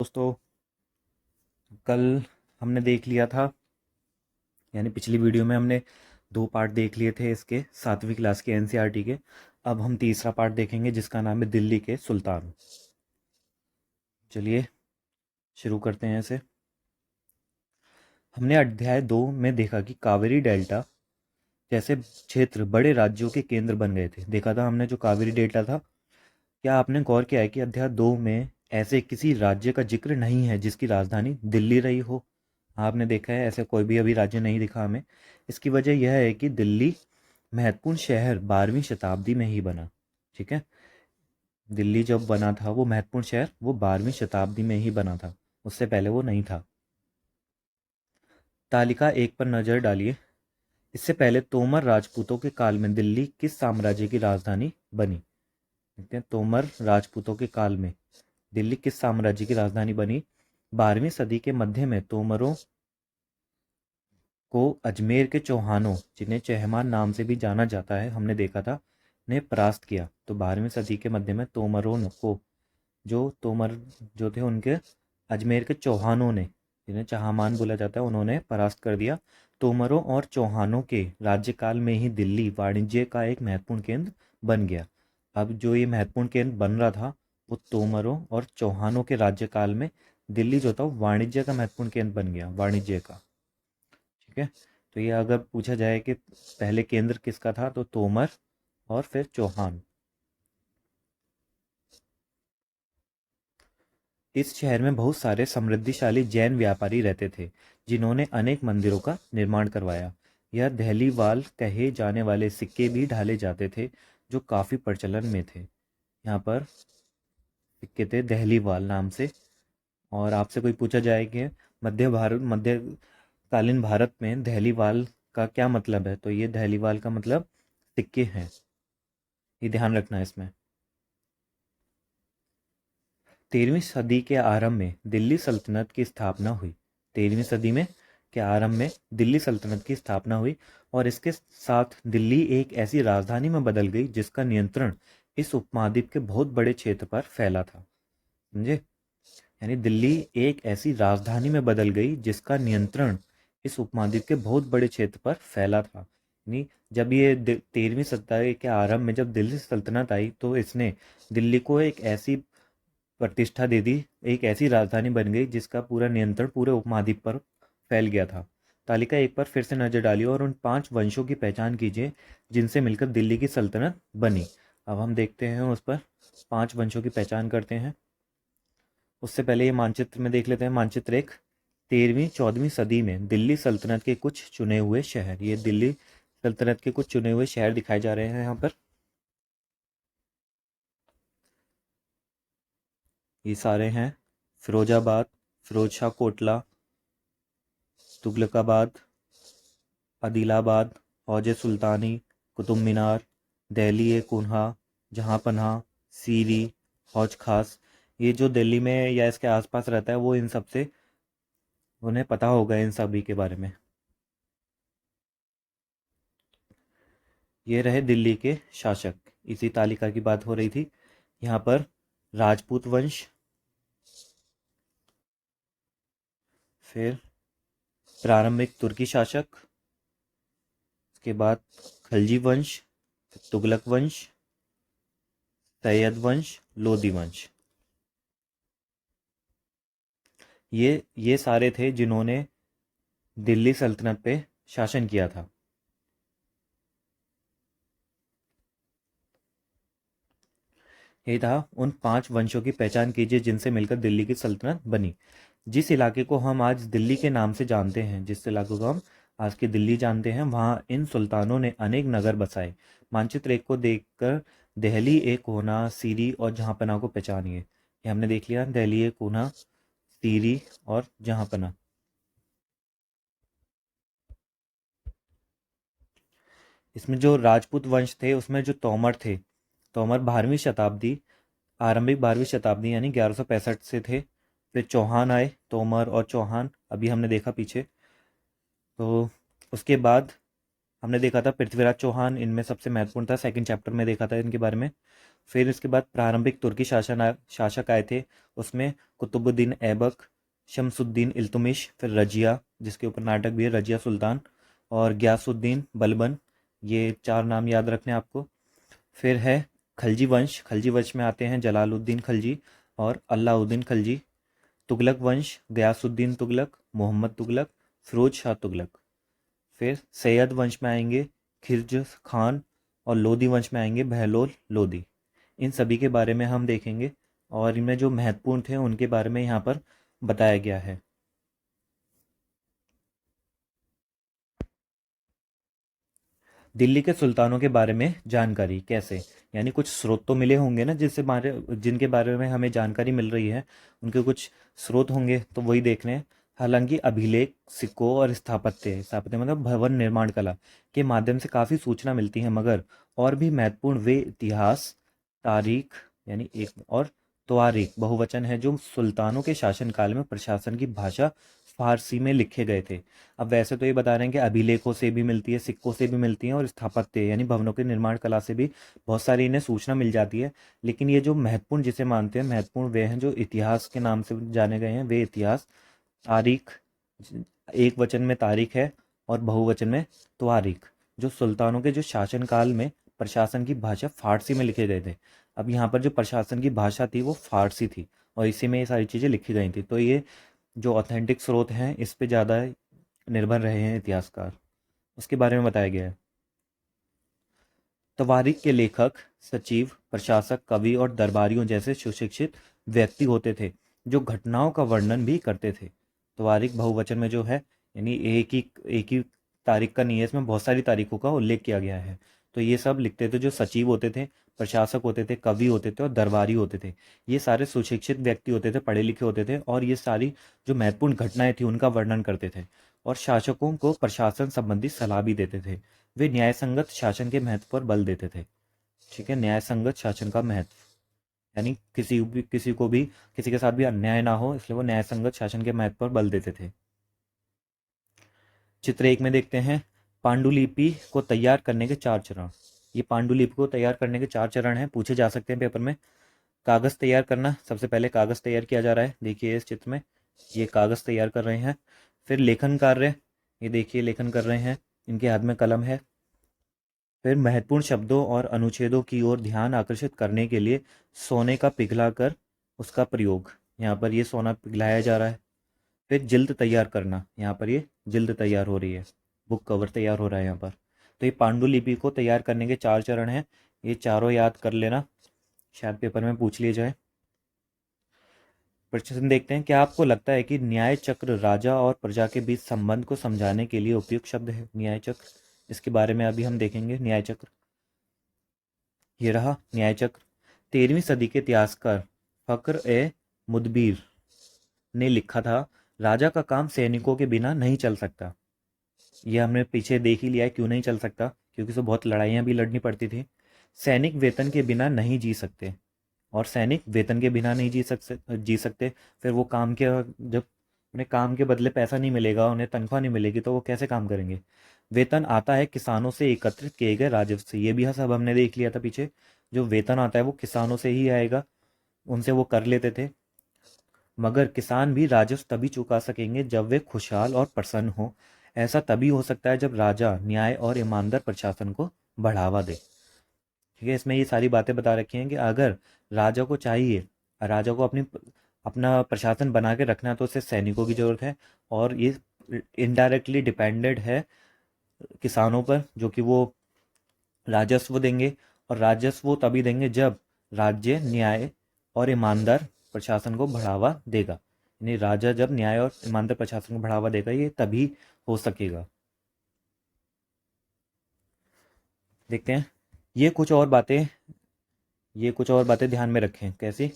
दोस्तों, कल हमने देख लिया था, यानी पिछली वीडियो में हमने 2 पार्ट देख लिए थे इसके 7वीं क्लास के एनसीईआरटी के। अब हम तीसरा पार्ट देखेंगे जिसका नाम है दिल्ली के सुल्तान। चलिए शुरू करते हैं इसे। हमने अध्याय 2 में देखा कि कावेरी डेल्टा जैसे क्षेत्र बड़े राज्यों के केंद्र बन गए थे। देखा था हमने जो कावेरी डेल्टा था। क्या आपने गौर किया है कि अध्याय 2 में ऐसे किसी राज्य का जिक्र नहीं है जिसकी राजधानी दिल्ली रही हो? आपने देखा है ऐसे कोई भी अभी राज्य नहीं दिखा हमें। इसकी वजह यह है कि दिल्ली महत्वपूर्ण शहर 12वीं शताब्दी में ही बना। ठीक है, दिल्ली जब बना था वो महत्वपूर्ण शहर वो 12वीं शताब्दी में ही बना था, उससे पहले वो नहीं था। तालिका 1 पर नजर डालिए। इससे पहले तोमर राजपूतों के काल में दिल्ली किस साम्राज्य की राजधानी बनी? देखते हैं, तोमर राजपूतों के काल में दिल्ली किस साम्राज्य की राजधानी बनी? 12वीं सदी के मध्य में तोमरों को अजमेर के चौहानों, जिन्हें चहमान नाम से भी जाना जाता है, हमने देखा था, ने परास्त किया। तो 12वीं सदी के मध्य में तोमरों को, जो तोमर जो थे उनके अजमेर के चौहानों ने, जिन्हें चहामान बोला जाता है, उन्होंने परास्त कर दिया। तोमरों और चौहानों के राज्यकाल में ही दिल्ली वाणिज्य का एक महत्वपूर्ण केंद्र बन गया। अब जो ये महत्वपूर्ण केंद्र बन रहा था वो तोमरों और चौहानों के राज्यकाल में दिल्ली जो था वो वाणिज्य का महत्वपूर्ण केंद्र बन गया, वाणिज्य का। ठीक है, तो ये अगर पूछा जाए कि पहले केंद्र किसका था तो तोमर और फिर चौहान। इस शहर में बहुत सारे समृद्धिशाली जैन व्यापारी रहते थे जिन्होंने अनेक मंदिरों का निर्माण करवाया। यह दहलीवाल कहे जाने वाले सिक्के भी ढाले जाते थे जो काफी प्रचलन में थे। यहाँ पर सिक्के थे दहलीवाल नाम से। और आपसे कोई पूछा जाए कि मध्यकालीन भारत में दहलीवाल का क्या मतलब है, तो ये दहलीवाल का मतलब सिक्के हैं। ये ध्यान रखना है इसमें। 13वीं सदी के आरंभ में दिल्ली सल्तनत की स्थापना हुई। 13वीं सदी में के आरंभ में दिल्ली सल्तनत की स्थापना हुई और इसके साथ दिल्ली एक ऐसी राजधानी में बदल गई जिसका नियंत्रण इस उपमहाद्वीप के बहुत बड़े क्षेत्र पर फैला था। समझे? यानी दिल्ली एक ऐसी राजधानी में बदल गई जिसका नियंत्रण इस उपमहाद्वीप के बहुत बड़े क्षेत्र पर फैला था। यानी जब ये 13वीं सदी के आरंभ में जब दिल्ली सल्तनत आई तो इसने दिल्ली को एक ऐसी प्रतिष्ठा दे दी, एक ऐसी राजधानी बन गई जिसका पूरा नियंत्रण पूरे उपमहाद्वीप पर फैल गया था। तालिका 1 पर फिर से नजर डालिए और उन 5 वंशों की पहचान कीजिए जिनसे मिलकर दिल्ली की सल्तनत बनी। अब हम देखते हैं उस पर 5 वंशों की पहचान करते हैं। उससे पहले ये मानचित्र में देख लेते हैं। मानचित्र 1, 13वीं-14वीं सदी में दिल्ली सल्तनत के कुछ चुने हुए शहर। ये दिल्ली सल्तनत के कुछ चुने हुए शहर दिखाए जा रहे हैं यहाँ पर। ये सारे हैं फिरोजाबाद, फिरोज शाह कोटला, तुगलकाबाद, आदिलाबाद, हौज सुल्तानी, कुतुब मीनार, दहली ए कुन्हा, जहाँ पन्हा, सीरी, हौज खास। ये जो दिल्ली में या इसके आसपास रहता है वो इन सब से उन्हें पता होगा इन सभी के बारे में। ये रहे दिल्ली के शासक। इसी तालिका की बात हो रही थी। यहाँ पर राजपूत वंश, फिर प्रारंभिक तुर्की शासक, उसके बाद खलजी वंश, तुगलक वंश, सैयद वंश, लोदी वंश। ये सारे थे जिन्होंने दिल्ली सल्तनत पे शासन किया था। यही था, उन 5 वंशों की पहचान कीजिए जिनसे मिलकर दिल्ली की सल्तनत बनी। जिस इलाके को हम आज दिल्ली के नाम से जानते हैं, जिस इलाके को हम आज की दिल्ली जानते हैं, वहाँ इन सुल्तानों ने अनेक नगर बसाए। मानचित्र 1 को देखकर दहली ए कोना, सीरी और जहाँपना को पहचानिए। ये हमने देख लिया, दहली ए कोना, सीरी और जहाँपना। इसमें जो राजपूत वंश थे उसमें जो तोमर थे, तोमर 12वीं शताब्दी, आरंभिक 12वीं शताब्दी यानी 1165 से थे। फिर चौहान आए, तोमर और चौहान अभी हमने देखा पीछे। तो उसके बाद हमने देखा था पृथ्वीराज चौहान, इनमें सबसे महत्वपूर्ण था, सेकंड चैप्टर में देखा था इनके बारे में। फिर इसके बाद प्रारंभिक तुर्की शासक आए थे, उसमें कुतुबुद्दीन ऐबक, शमसुद्दीन इल्तुमिश, फिर रजिया, जिसके ऊपर नाटक भी है रजिया सुल्तान, और गयासुद्दीन बलबन। ये चार नाम याद रखने आपको। फिर है खलजी वंश। खलजी वंश में आते हैं जलालुद्दीन खलजी और अलाउद्दीन खलजी। तुगलक वंश, गयासुद्दीन तुगलक, मोहम्मद तुगलक, फिरोज शाह तुगलक। फिर सैयद वंश में आएंगे खिलजी खान, और लोधी वंश में आएंगे बहलोल लोधी। इन सभी के बारे में हम देखेंगे, और इनमें जो महत्वपूर्ण थे उनके बारे में यहाँ पर बताया गया है। दिल्ली के सुल्तानों के बारे में जानकारी कैसे, यानी कुछ स्रोत तो मिले होंगे ना, जिनके बारे में हमें जानकारी मिल रही है, उनके कुछ स्रोत होंगे, तो वही देख रहे हैं। हालांकि अभिलेख, सिक्कों और स्थापत्य स्थापत्य मतलब भवन निर्माण कला के माध्यम से काफ़ी सूचना मिलती है, मगर और भी महत्वपूर्ण वे इतिहास, तारीख, यानी एक और तवारीख बहुवचन है, जो सुल्तानों के शासनकाल में प्रशासन की भाषा फारसी में लिखे गए थे। अब वैसे तो ये बता रहे हैं कि अभिलेखों से भी मिलती है, सिक्कों से भी मिलती है, और स्थापत्य यानी भवनों के निर्माण कला से भी बहुत सारी इन्हें सूचना मिल जाती है। लेकिन ये जो महत्वपूर्ण जिसे मानते हैं महत्वपूर्ण, वे हैं जो इतिहास के नाम से जाने गए हैं। वे इतिहास, तारीख, एक वचन में तारीख है और बहुवचन में तवारीख, जो सुल्तानों के जो शासनकाल में प्रशासन की भाषा फारसी में लिखे गए थे। अब यहाँ पर जो प्रशासन की भाषा थी वो फारसी थी, और इसी में ये सारी चीज़ें लिखी गई थी। तो ये जो ऑथेंटिक स्रोत हैं इस पे ज़्यादा निर्भर रहे हैं इतिहासकार, उसके बारे में बताया गया है। तवारीख के लेखक सचिव, प्रशासक, कवि और दरबारियों जैसे सुशिक्षित व्यक्ति होते थे, जो घटनाओं का वर्णन भी करते थे। तवारीख बहुवचन में जो है, यानी एक ही तारीख का नहीं है, इसमें बहुत सारी तारीखों का उल्लेख किया गया है। तो ये सब लिखते थे जो सचिव होते थे, प्रशासक होते थे, कवि होते थे और दरबारी होते थे। ये सारे सुशिक्षित व्यक्ति होते थे, पढ़े लिखे होते थे, और ये सारी जो महत्वपूर्ण घटनाएं थी उनका वर्णन करते थे, और शासकों को प्रशासन संबंधी सलाह भी देते थे। वे न्यायसंगत शासन के महत्व पर बल देते थे। ठीक है, न्यायसंगत शासन का महत्व, यानी किसी को भी किसी के साथ भी अन्याय ना हो, इसलिए वो न्यायसंगत शासन के महत्व पर बल देते थे। चित्र एक में देखते हैं पांडुलिपि को तैयार करने के 4 चरण। ये पांडुलिपि को तैयार करने के 4 चरण हैं, पूछे जा सकते हैं पेपर में। कागज तैयार करना, सबसे पहले कागज तैयार किया जा रहा है, देखिए इस चित्र में ये कागज तैयार कर रहे हैं। फिर लेखन कार्य, ये देखिए लेखन कर रहे हैं, इनके हाथ में कलम है। फिर महत्वपूर्ण शब्दों और अनुच्छेदों की ओर ध्यान आकर्षित करने के लिए सोने का पिघलाकर उसका प्रयोग, यहाँ पर ये सोना पिघलाया जा रहा है। फिर जिल्द तैयार करना, यहाँ पर ये जिल्द तैयार हो रही है, बुक कवर तैयार हो रहा है यहाँ पर। तो ये पांडुलिपि को तैयार करने के 4 चरण हैं, ये चारों याद कर लेना, शायद पेपर में पूछ लिए जाए। प्रश्न देखते हैं, क्या आपको लगता है कि न्याय चक्र राजा और प्रजा के बीच संबंध को समझाने के लिए उपयुक्त शब्द है? न्याय चक्र, इसके बारे में अभी हम देखेंगे। न्याय चक्र, ये रहा न्याय चक्र। 13वीं सदी के इतिहासकार फक्र ए मुदबिर ने लिखा था, राजा का काम सैनिकों के बिना नहीं चल सकता। ये हमने पीछे देख ही लिया है क्यों नहीं चल सकता, क्योंकि उसे बहुत लड़ाइयाँ भी लड़नी पड़ती थी। सैनिक वेतन के बिना नहीं जी सकते, और सैनिक वेतन के बिना नहीं जी सकते। फिर वो काम के, जब उन्हें काम के बदले पैसा नहीं मिलेगा, उन्हें तनख्वाह नहीं मिलेगी, तो वो कैसे काम करेंगे। वेतन आता है किसानों से एकत्रित किए गए राजस्व से, ये भी सब हमने देख लिया था पीछे। जो वेतन आता है वो किसानों से ही आएगा, उनसे वो कर लेते थे। मगर किसान भी राजस्व तभी चुका सकेंगे जब वे खुशहाल और प्रसन्न हो। ऐसा तभी हो सकता है जब राजा न्याय और ईमानदार प्रशासन को बढ़ावा दे। ठीक है, इसमें ये सारी बातें बता रखी हैं कि अगर राजा को चाहिए, राजा को अपना प्रशासन बना के रखना है, तो उसे सैनिकों की जरूरत है, और ये इनडायरेक्टली डिपेंडेड है किसानों पर, जो कि वो राजस्व देंगे, और राजस्व वो तभी देंगे जब राज्य न्याय और ईमानदार प्रशासन को बढ़ावा देगा। यानी राजा जब न्याय और ईमानदार प्रशासन को बढ़ावा देगा, ये तभी हो सकेगा। देखते हैं, ये कुछ और बातें ये कुछ और बातें ध्यान में रखें। कैसी?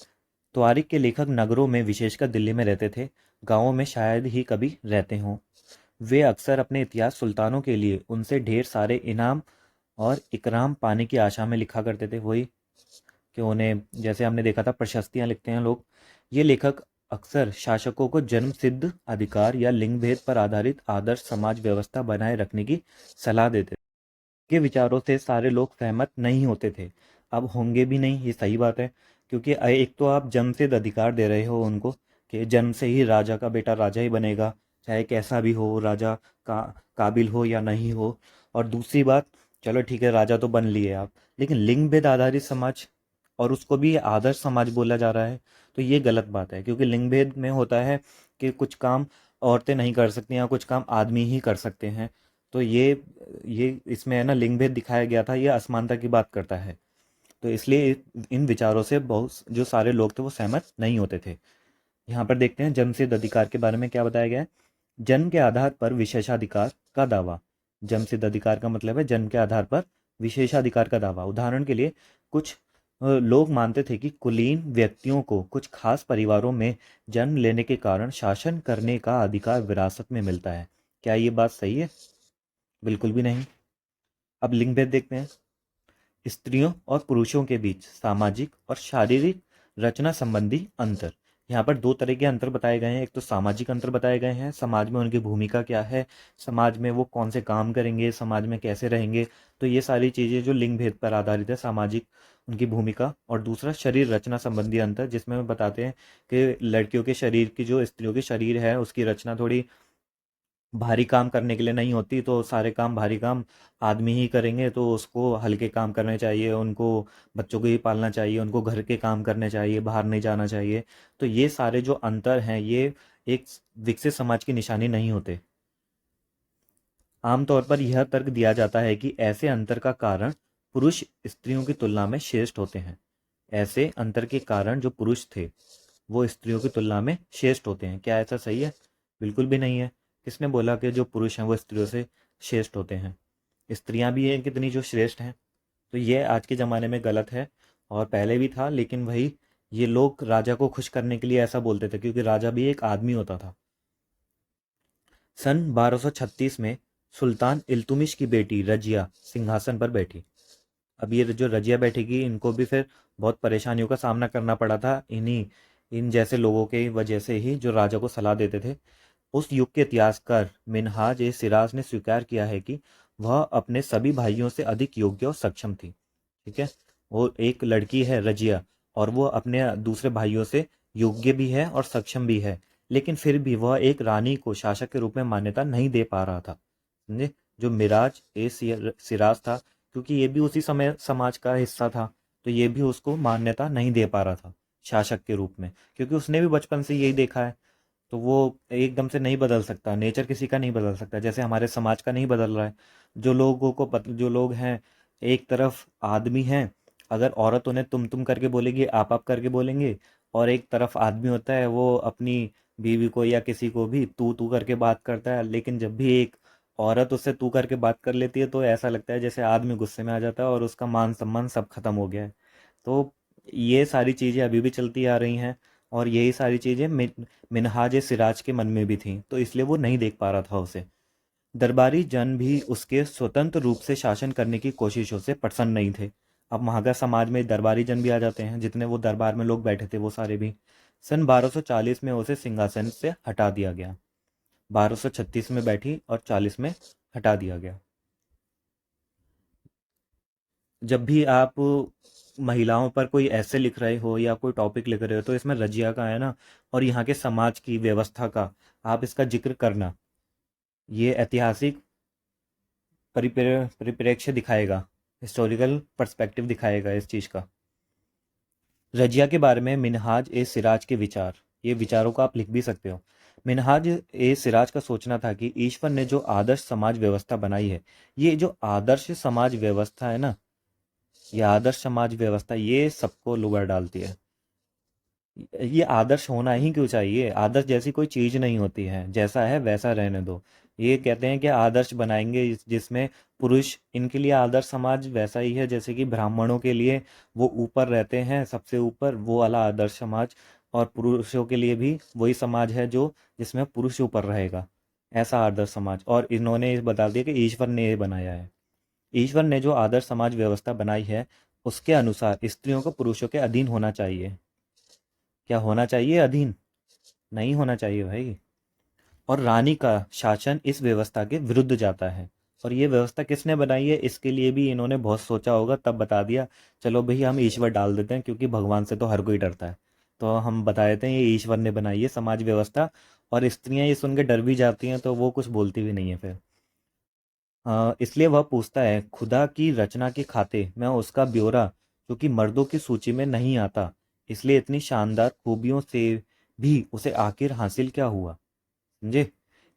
त्वारिख के लेखक नगरों में, विशेषकर दिल्ली में रहते थे, गांवों में शायद ही कभी रहते हों। वे अक्सर अपने इतिहास सुल्तानों के लिए उनसे ढेर सारे इनाम और इकराम पाने की आशा में लिखा करते थे। वही कि उन्हें, जैसे हमने देखा था, प्रशस्तियां लिखते हैं लोग। ये लेखक अक्सर शासकों को जन्म सिद्ध अधिकार या लिंग भेद पर आधारित आदर्श समाज व्यवस्था बनाए रखने की सलाह देते थे। के विचारों से सारे लोग सहमत नहीं होते थे। अब होंगे भी नहीं, ये सही बात है, क्योंकि एक तो आप जन्म से अधिकार दे रहे हो उनको कि जन्म से ही राजा का बेटा राजा ही बनेगा, चाहे कैसा भी हो राजा का काबिल हो या नहीं हो। और दूसरी बात, चलो ठीक है राजा तो बन लिए आप, लेकिन लिंग भेद आधारित समाज और उसको भी आदर्श समाज बोला जा रहा है, तो ये गलत बात है, क्योंकि लिंग भेद में होता है कि कुछ काम औरतें नहीं कर सकती या कुछ काम आदमी ही कर सकते हैं। तो ये इसमें है ना, लिंग भेद दिखाया गया था, ये असमानता की बात करता है। तो इसलिए इन विचारों से बहुत जो सारे लोग थे वो सहमत नहीं होते थे। यहाँ पर देखते हैं जन्मसिद्ध अधिकार के बारे में क्या बताया गया है। जन्म के आधार पर विशेषाधिकार का दावा। जन्मसिद्ध अधिकार का मतलब है जन्म के आधार पर विशेषाधिकार का दावा। उदाहरण के लिए कुछ लोग मानते थे कि कुलीन व्यक्तियों को कुछ खास परिवारों में जन्म लेने के कारण शासन करने का अधिकार विरासत में मिलता है। क्या ये बात सही है? बिल्कुल भी नहीं। अब लिंग भेद देखते हैं। स्त्रियों और पुरुषों के बीच सामाजिक और शारीरिक रचना संबंधी अंतर। यहाँ पर दो तरह के अंतर बताए गए हैं। एक तो सामाजिक अंतर बताए गए हैं, समाज में उनकी भूमिका क्या है, समाज में वो कौन से काम करेंगे, समाज में कैसे रहेंगे। तो ये सारी चीज़ें जो लिंग भेद पर आधारित है, सामाजिक उनकी भूमिका। और दूसरा शरीर रचना संबंधी अंतर, जिसमें वो बताते हैं कि लड़कियों के शरीर की, जो स्त्रियों के शरीर है उसकी रचना थोड़ी भारी काम करने के लिए नहीं होती, तो सारे काम भारी काम आदमी ही करेंगे, तो उसको हल्के काम करने चाहिए, उनको बच्चों को ही पालना चाहिए, उनको घर के काम करने चाहिए, बाहर नहीं जाना चाहिए। तो ये सारे जो अंतर हैं ये एक विकसित समाज की निशानी नहीं होते। आमतौर पर यह तर्क दिया जाता है कि ऐसे अंतर का कारण पुरुष स्त्रियों की तुलना में श्रेष्ठ होते हैं। ऐसे अंतर के कारण जो पुरुष थे वो स्त्रियों की तुलना में श्रेष्ठ होते हैं। क्या ऐसा सही है? बिल्कुल भी नहीं है। किसने बोला कि जो पुरुष हैं वो स्त्रियों से श्रेष्ठ होते हैं? स्त्रियां भी हैं कितनी जो श्रेष्ठ हैं। तो ये आज के ज़माने में गलत है, और पहले भी था, लेकिन वही ये लोग राजा को खुश करने के लिए ऐसा बोलते थे, क्योंकि राजा भी एक आदमी होता था। सन 1236 में सुल्तान इल्तुमिश की बेटी रजिया सिंहासन पर बैठी। अब ये जो रजिया बैठेगी इनको भी फिर बहुत परेशानियों का सामना करना पड़ा था, इन जैसे लोगों के वजह से ही, जो राजा को सलाह देते थे। उस युग के इतिहासकार मिनहाज ए सिराज ने स्वीकार किया है कि वह अपने सभी भाइयों से अधिक योग्य और सक्षम थी। ठीक है, वो एक लड़की है रजिया, और वो अपने दूसरे भाइयों से योग्य भी है और सक्षम भी है, लेकिन फिर भी वह एक रानी को शासक के रूप में मान्यता नहीं दे पा रहा था। समझे? जो मिराज ए सिराज था, क्योंकि ये भी उसी समय समाज का हिस्सा था, तो ये भी उसको मान्यता नहीं दे पा रहा था शासक के रूप में, क्योंकि उसने भी बचपन से यही देखा है। तो वो एकदम से नहीं बदल सकता, नेचर किसी का नहीं बदल सकता, जैसे हमारे समाज का नहीं बदल रहा है। जो लोग हैं, एक तरफ आदमी हैं, अगर औरत उन्हें तुम करके बोलेगी, आप करके बोलेंगे, और एक तरफ आदमी होता है वो अपनी बीवी को या किसी को भी तू करके बात करता है, लेकिन जब भी एक औरत उससे तू करके बात कर लेती है तो ऐसा लगता है जैसे आदमी गुस्से में आ जाता है और उसका मान सम्मान सब खत्म हो गया है। तो ये सारी चीज़ें अभी भी चलती आ रही हैं, और यही सारी चीज़ें मिनहाज सिराज के मन में भी थी, तो इसलिए वो नहीं देख पा रहा था उसे। दरबारी जन भी उसके स्वतंत्र रूप से शासन करने की कोशिशों से प्रसन्न नहीं थे। अब वहाँ का समाज में दरबारी जन भी आ जाते हैं, जितने वो दरबार में लोग बैठे थे वो सारे भी। सन 1240 में उसे सिंहासन से हटा दिया गया। 1236 में बैठी और 40 में हटा दिया गया। जब भी आप महिलाओं पर कोई ऐसे लिख रहे हो या कोई टॉपिक लिख रहे हो, तो इसमें रजिया का है ना, और यहाँ के समाज की व्यवस्था का आप इसका जिक्र करना, ये ऐतिहासिक परिप्रेक्ष्य दिखाएगा, हिस्टोरिकल पर्सपेक्टिव दिखाएगा इस चीज़ का। रजिया के बारे में मिनहाज ए सिराज के विचार, ये विचारों को आप लिख भी सकते हो। मिनहाज ए सिराज का सोचना था कि ईश्वर ने जो आदर्श समाज व्यवस्था बनाई है, ये जो आदर्श समाज व्यवस्था है ना, ये आदर्श समाज व्यवस्था ये सबको लुगा डालती है। ये आदर्श होना ही क्यों चाहिए? आदर्श जैसी कोई चीज नहीं होती है, जैसा है वैसा रहने दो। ये कहते हैं कि आदर्श बनाएंगे जिसमें पुरुष, इनके लिए आदर्श समाज वैसा ही है जैसे कि ब्राह्मणों के लिए वो ऊपर रहते हैं, सबसे ऊपर, वो वाला आदर्श समाज। और पुरुषों के लिए भी वही समाज है जो जिसमें पुरुष ऊपर रहेगा, ऐसा आदर्श समाज। और इन्होंने बता दिया कि ईश्वर ने ये बनाया है। ईश्वर ने जो आदर्श समाज व्यवस्था बनाई है उसके अनुसार स्त्रियों को पुरुषों के अधीन होना चाहिए। क्या होना चाहिए? अधीन नहीं होना चाहिए भाई। और रानी का शासन इस व्यवस्था के विरुद्ध जाता है। और ये व्यवस्था किसने बनाई है, इसके लिए भी इन्होंने बहुत सोचा होगा, तब बता दिया चलो भाई हम ईश्वर डाल देते हैं, क्योंकि भगवान से तो हर कोई डरता है। तो हम बता देते हैं ये ईश्वर ने बनाई है समाज व्यवस्था। और स्त्रियां ये सुन के डर भी जाती हैं, तो वो कुछ बोलती भी नहीं है फिर। इसलिए वह पूछता है, खुदा की रचना के खाते मैं उसका ब्यौरा, जो कि मर्दों की सूची में नहीं आता, इसलिए इतनी शानदार खूबियों से भी उसे आखिर हासिल क्या हुआ। समझे?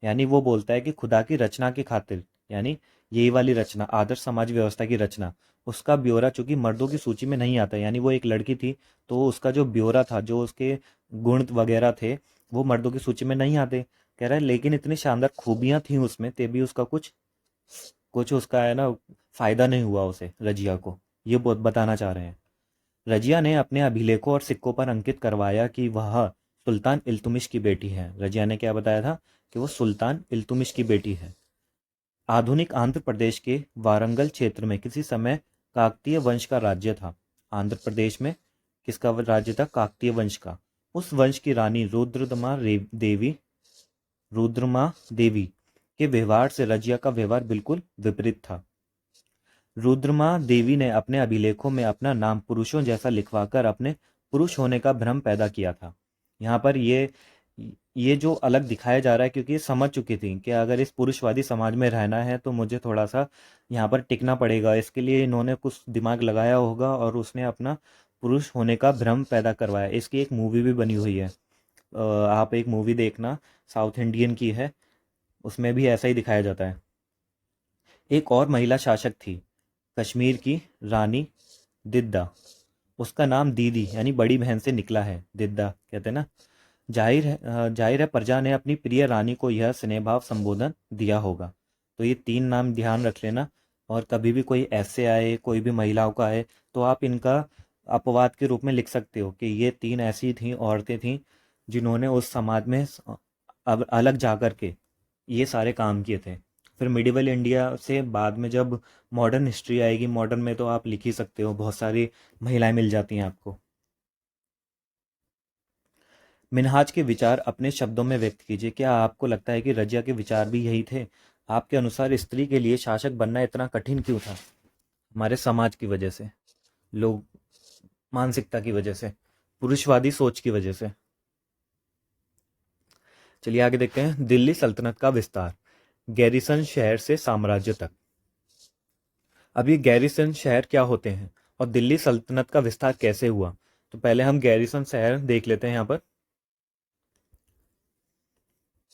यानी वो बोलता है कि खुदा की रचना की खातिर, यानी यही वाली रचना, आदर्श समाज व्यवस्था की रचना, उसका ब्यौरा चूंकि मर्दों की सूची में नहीं आता, यानी वो एक लड़की थी, तो उसका जो ब्यौरा था, जो उसके गुण वगैरह थे, वो मर्दों की सूची में नहीं आते। कह रहा है लेकिन इतनी शानदार खूबियां थी उसमें, ते भी उसका कुछ कुछ उसका है ना फायदा नहीं हुआ उसे, रजिया को। ये बहुत बताना चाह रहे हैं। रजिया ने अपने अभिलेखों और सिक्कों पर अंकित करवाया कि वह सुल्तान इल्तुमिश की बेटी है। रजिया ने क्या बताया था कि वो सुल्तान इल्तुमिश की बेटी है। आधुनिक आंध्र प्रदेश के वारंगल क्षेत्र में किसी समय काकतीय वंश का राज्य था। आंध्र प्रदेश में किसका राज्य था? काकतीय वंश का। उस वंश की रानी रुद्रमा देवी के व्यवहार से रजिया का व्यवहार बिल्कुल विपरीत था। रुद्रमा देवी ने अपने अभिलेखों में अपना नाम पुरुषों जैसा लिखवाकर अपने पुरुष होने का भ्रम पैदा किया था। यहाँ पर ये जो अलग दिखाया जा रहा है, क्योंकि ये समझ चुकी थी कि अगर इस पुरुषवादी समाज में रहना है तो मुझे थोड़ा सा यहाँ पर टिकना पड़ेगा। इसके लिए इन्होंने कुछ दिमाग लगाया होगा और उसने अपना पुरुष होने का भ्रम पैदा करवाया। इसकी एक मूवी भी बनी हुई है। आप एक मूवी देखना, साउथ इंडियन की है, उसमें भी ऐसा ही दिखाया जाता है। एक और महिला शासक थी, कश्मीर की रानी दिद्दा। उसका नाम दीदी यानी बड़ी बहन से निकला है, दिद्दा कहते हैं ना। जाहिर है प्रजा ने अपनी प्रिय रानी को यह स्नेह भाव संबोधन दिया होगा। तो ये तीन नाम ध्यान रख लेना। और कभी भी कोई ऐसे आए, कोई भी महिलाओं का आए, तो आप इनका अपवाद के रूप में लिख सकते हो कि ये तीन ऐसी थी, औरतें थीं जिन्होंने उस समाज में अब अलग जा कर के ये सारे काम किए थे। फिर मिडिवल इंडिया से बाद में जब मॉडर्न हिस्ट्री आएगी, मॉडर्न में तो आप लिख ही सकते हो, बहुत सारी महिलाएं मिल जाती हैं आपको। मिनहाज के विचार अपने शब्दों में व्यक्त कीजिए। क्या आपको लगता है कि रजिया के विचार भी यही थे? आपके अनुसार स्त्री के लिए शासक बनना इतना कठिन क्यों था? हमारे समाज की वजह से, लोग मानसिकता की वजह से, पुरुषवादी सोच की वजह से। चलिए आगे देखते हैं। दिल्ली सल्तनत का विस्तार, गैरिसन शहर से साम्राज्य तक। अब ये गैरिसन शहर क्या होते हैं और दिल्ली सल्तनत का विस्तार कैसे हुआ? तो पहले हम गैरिसन शहर देख लेते हैं। यहाँ पर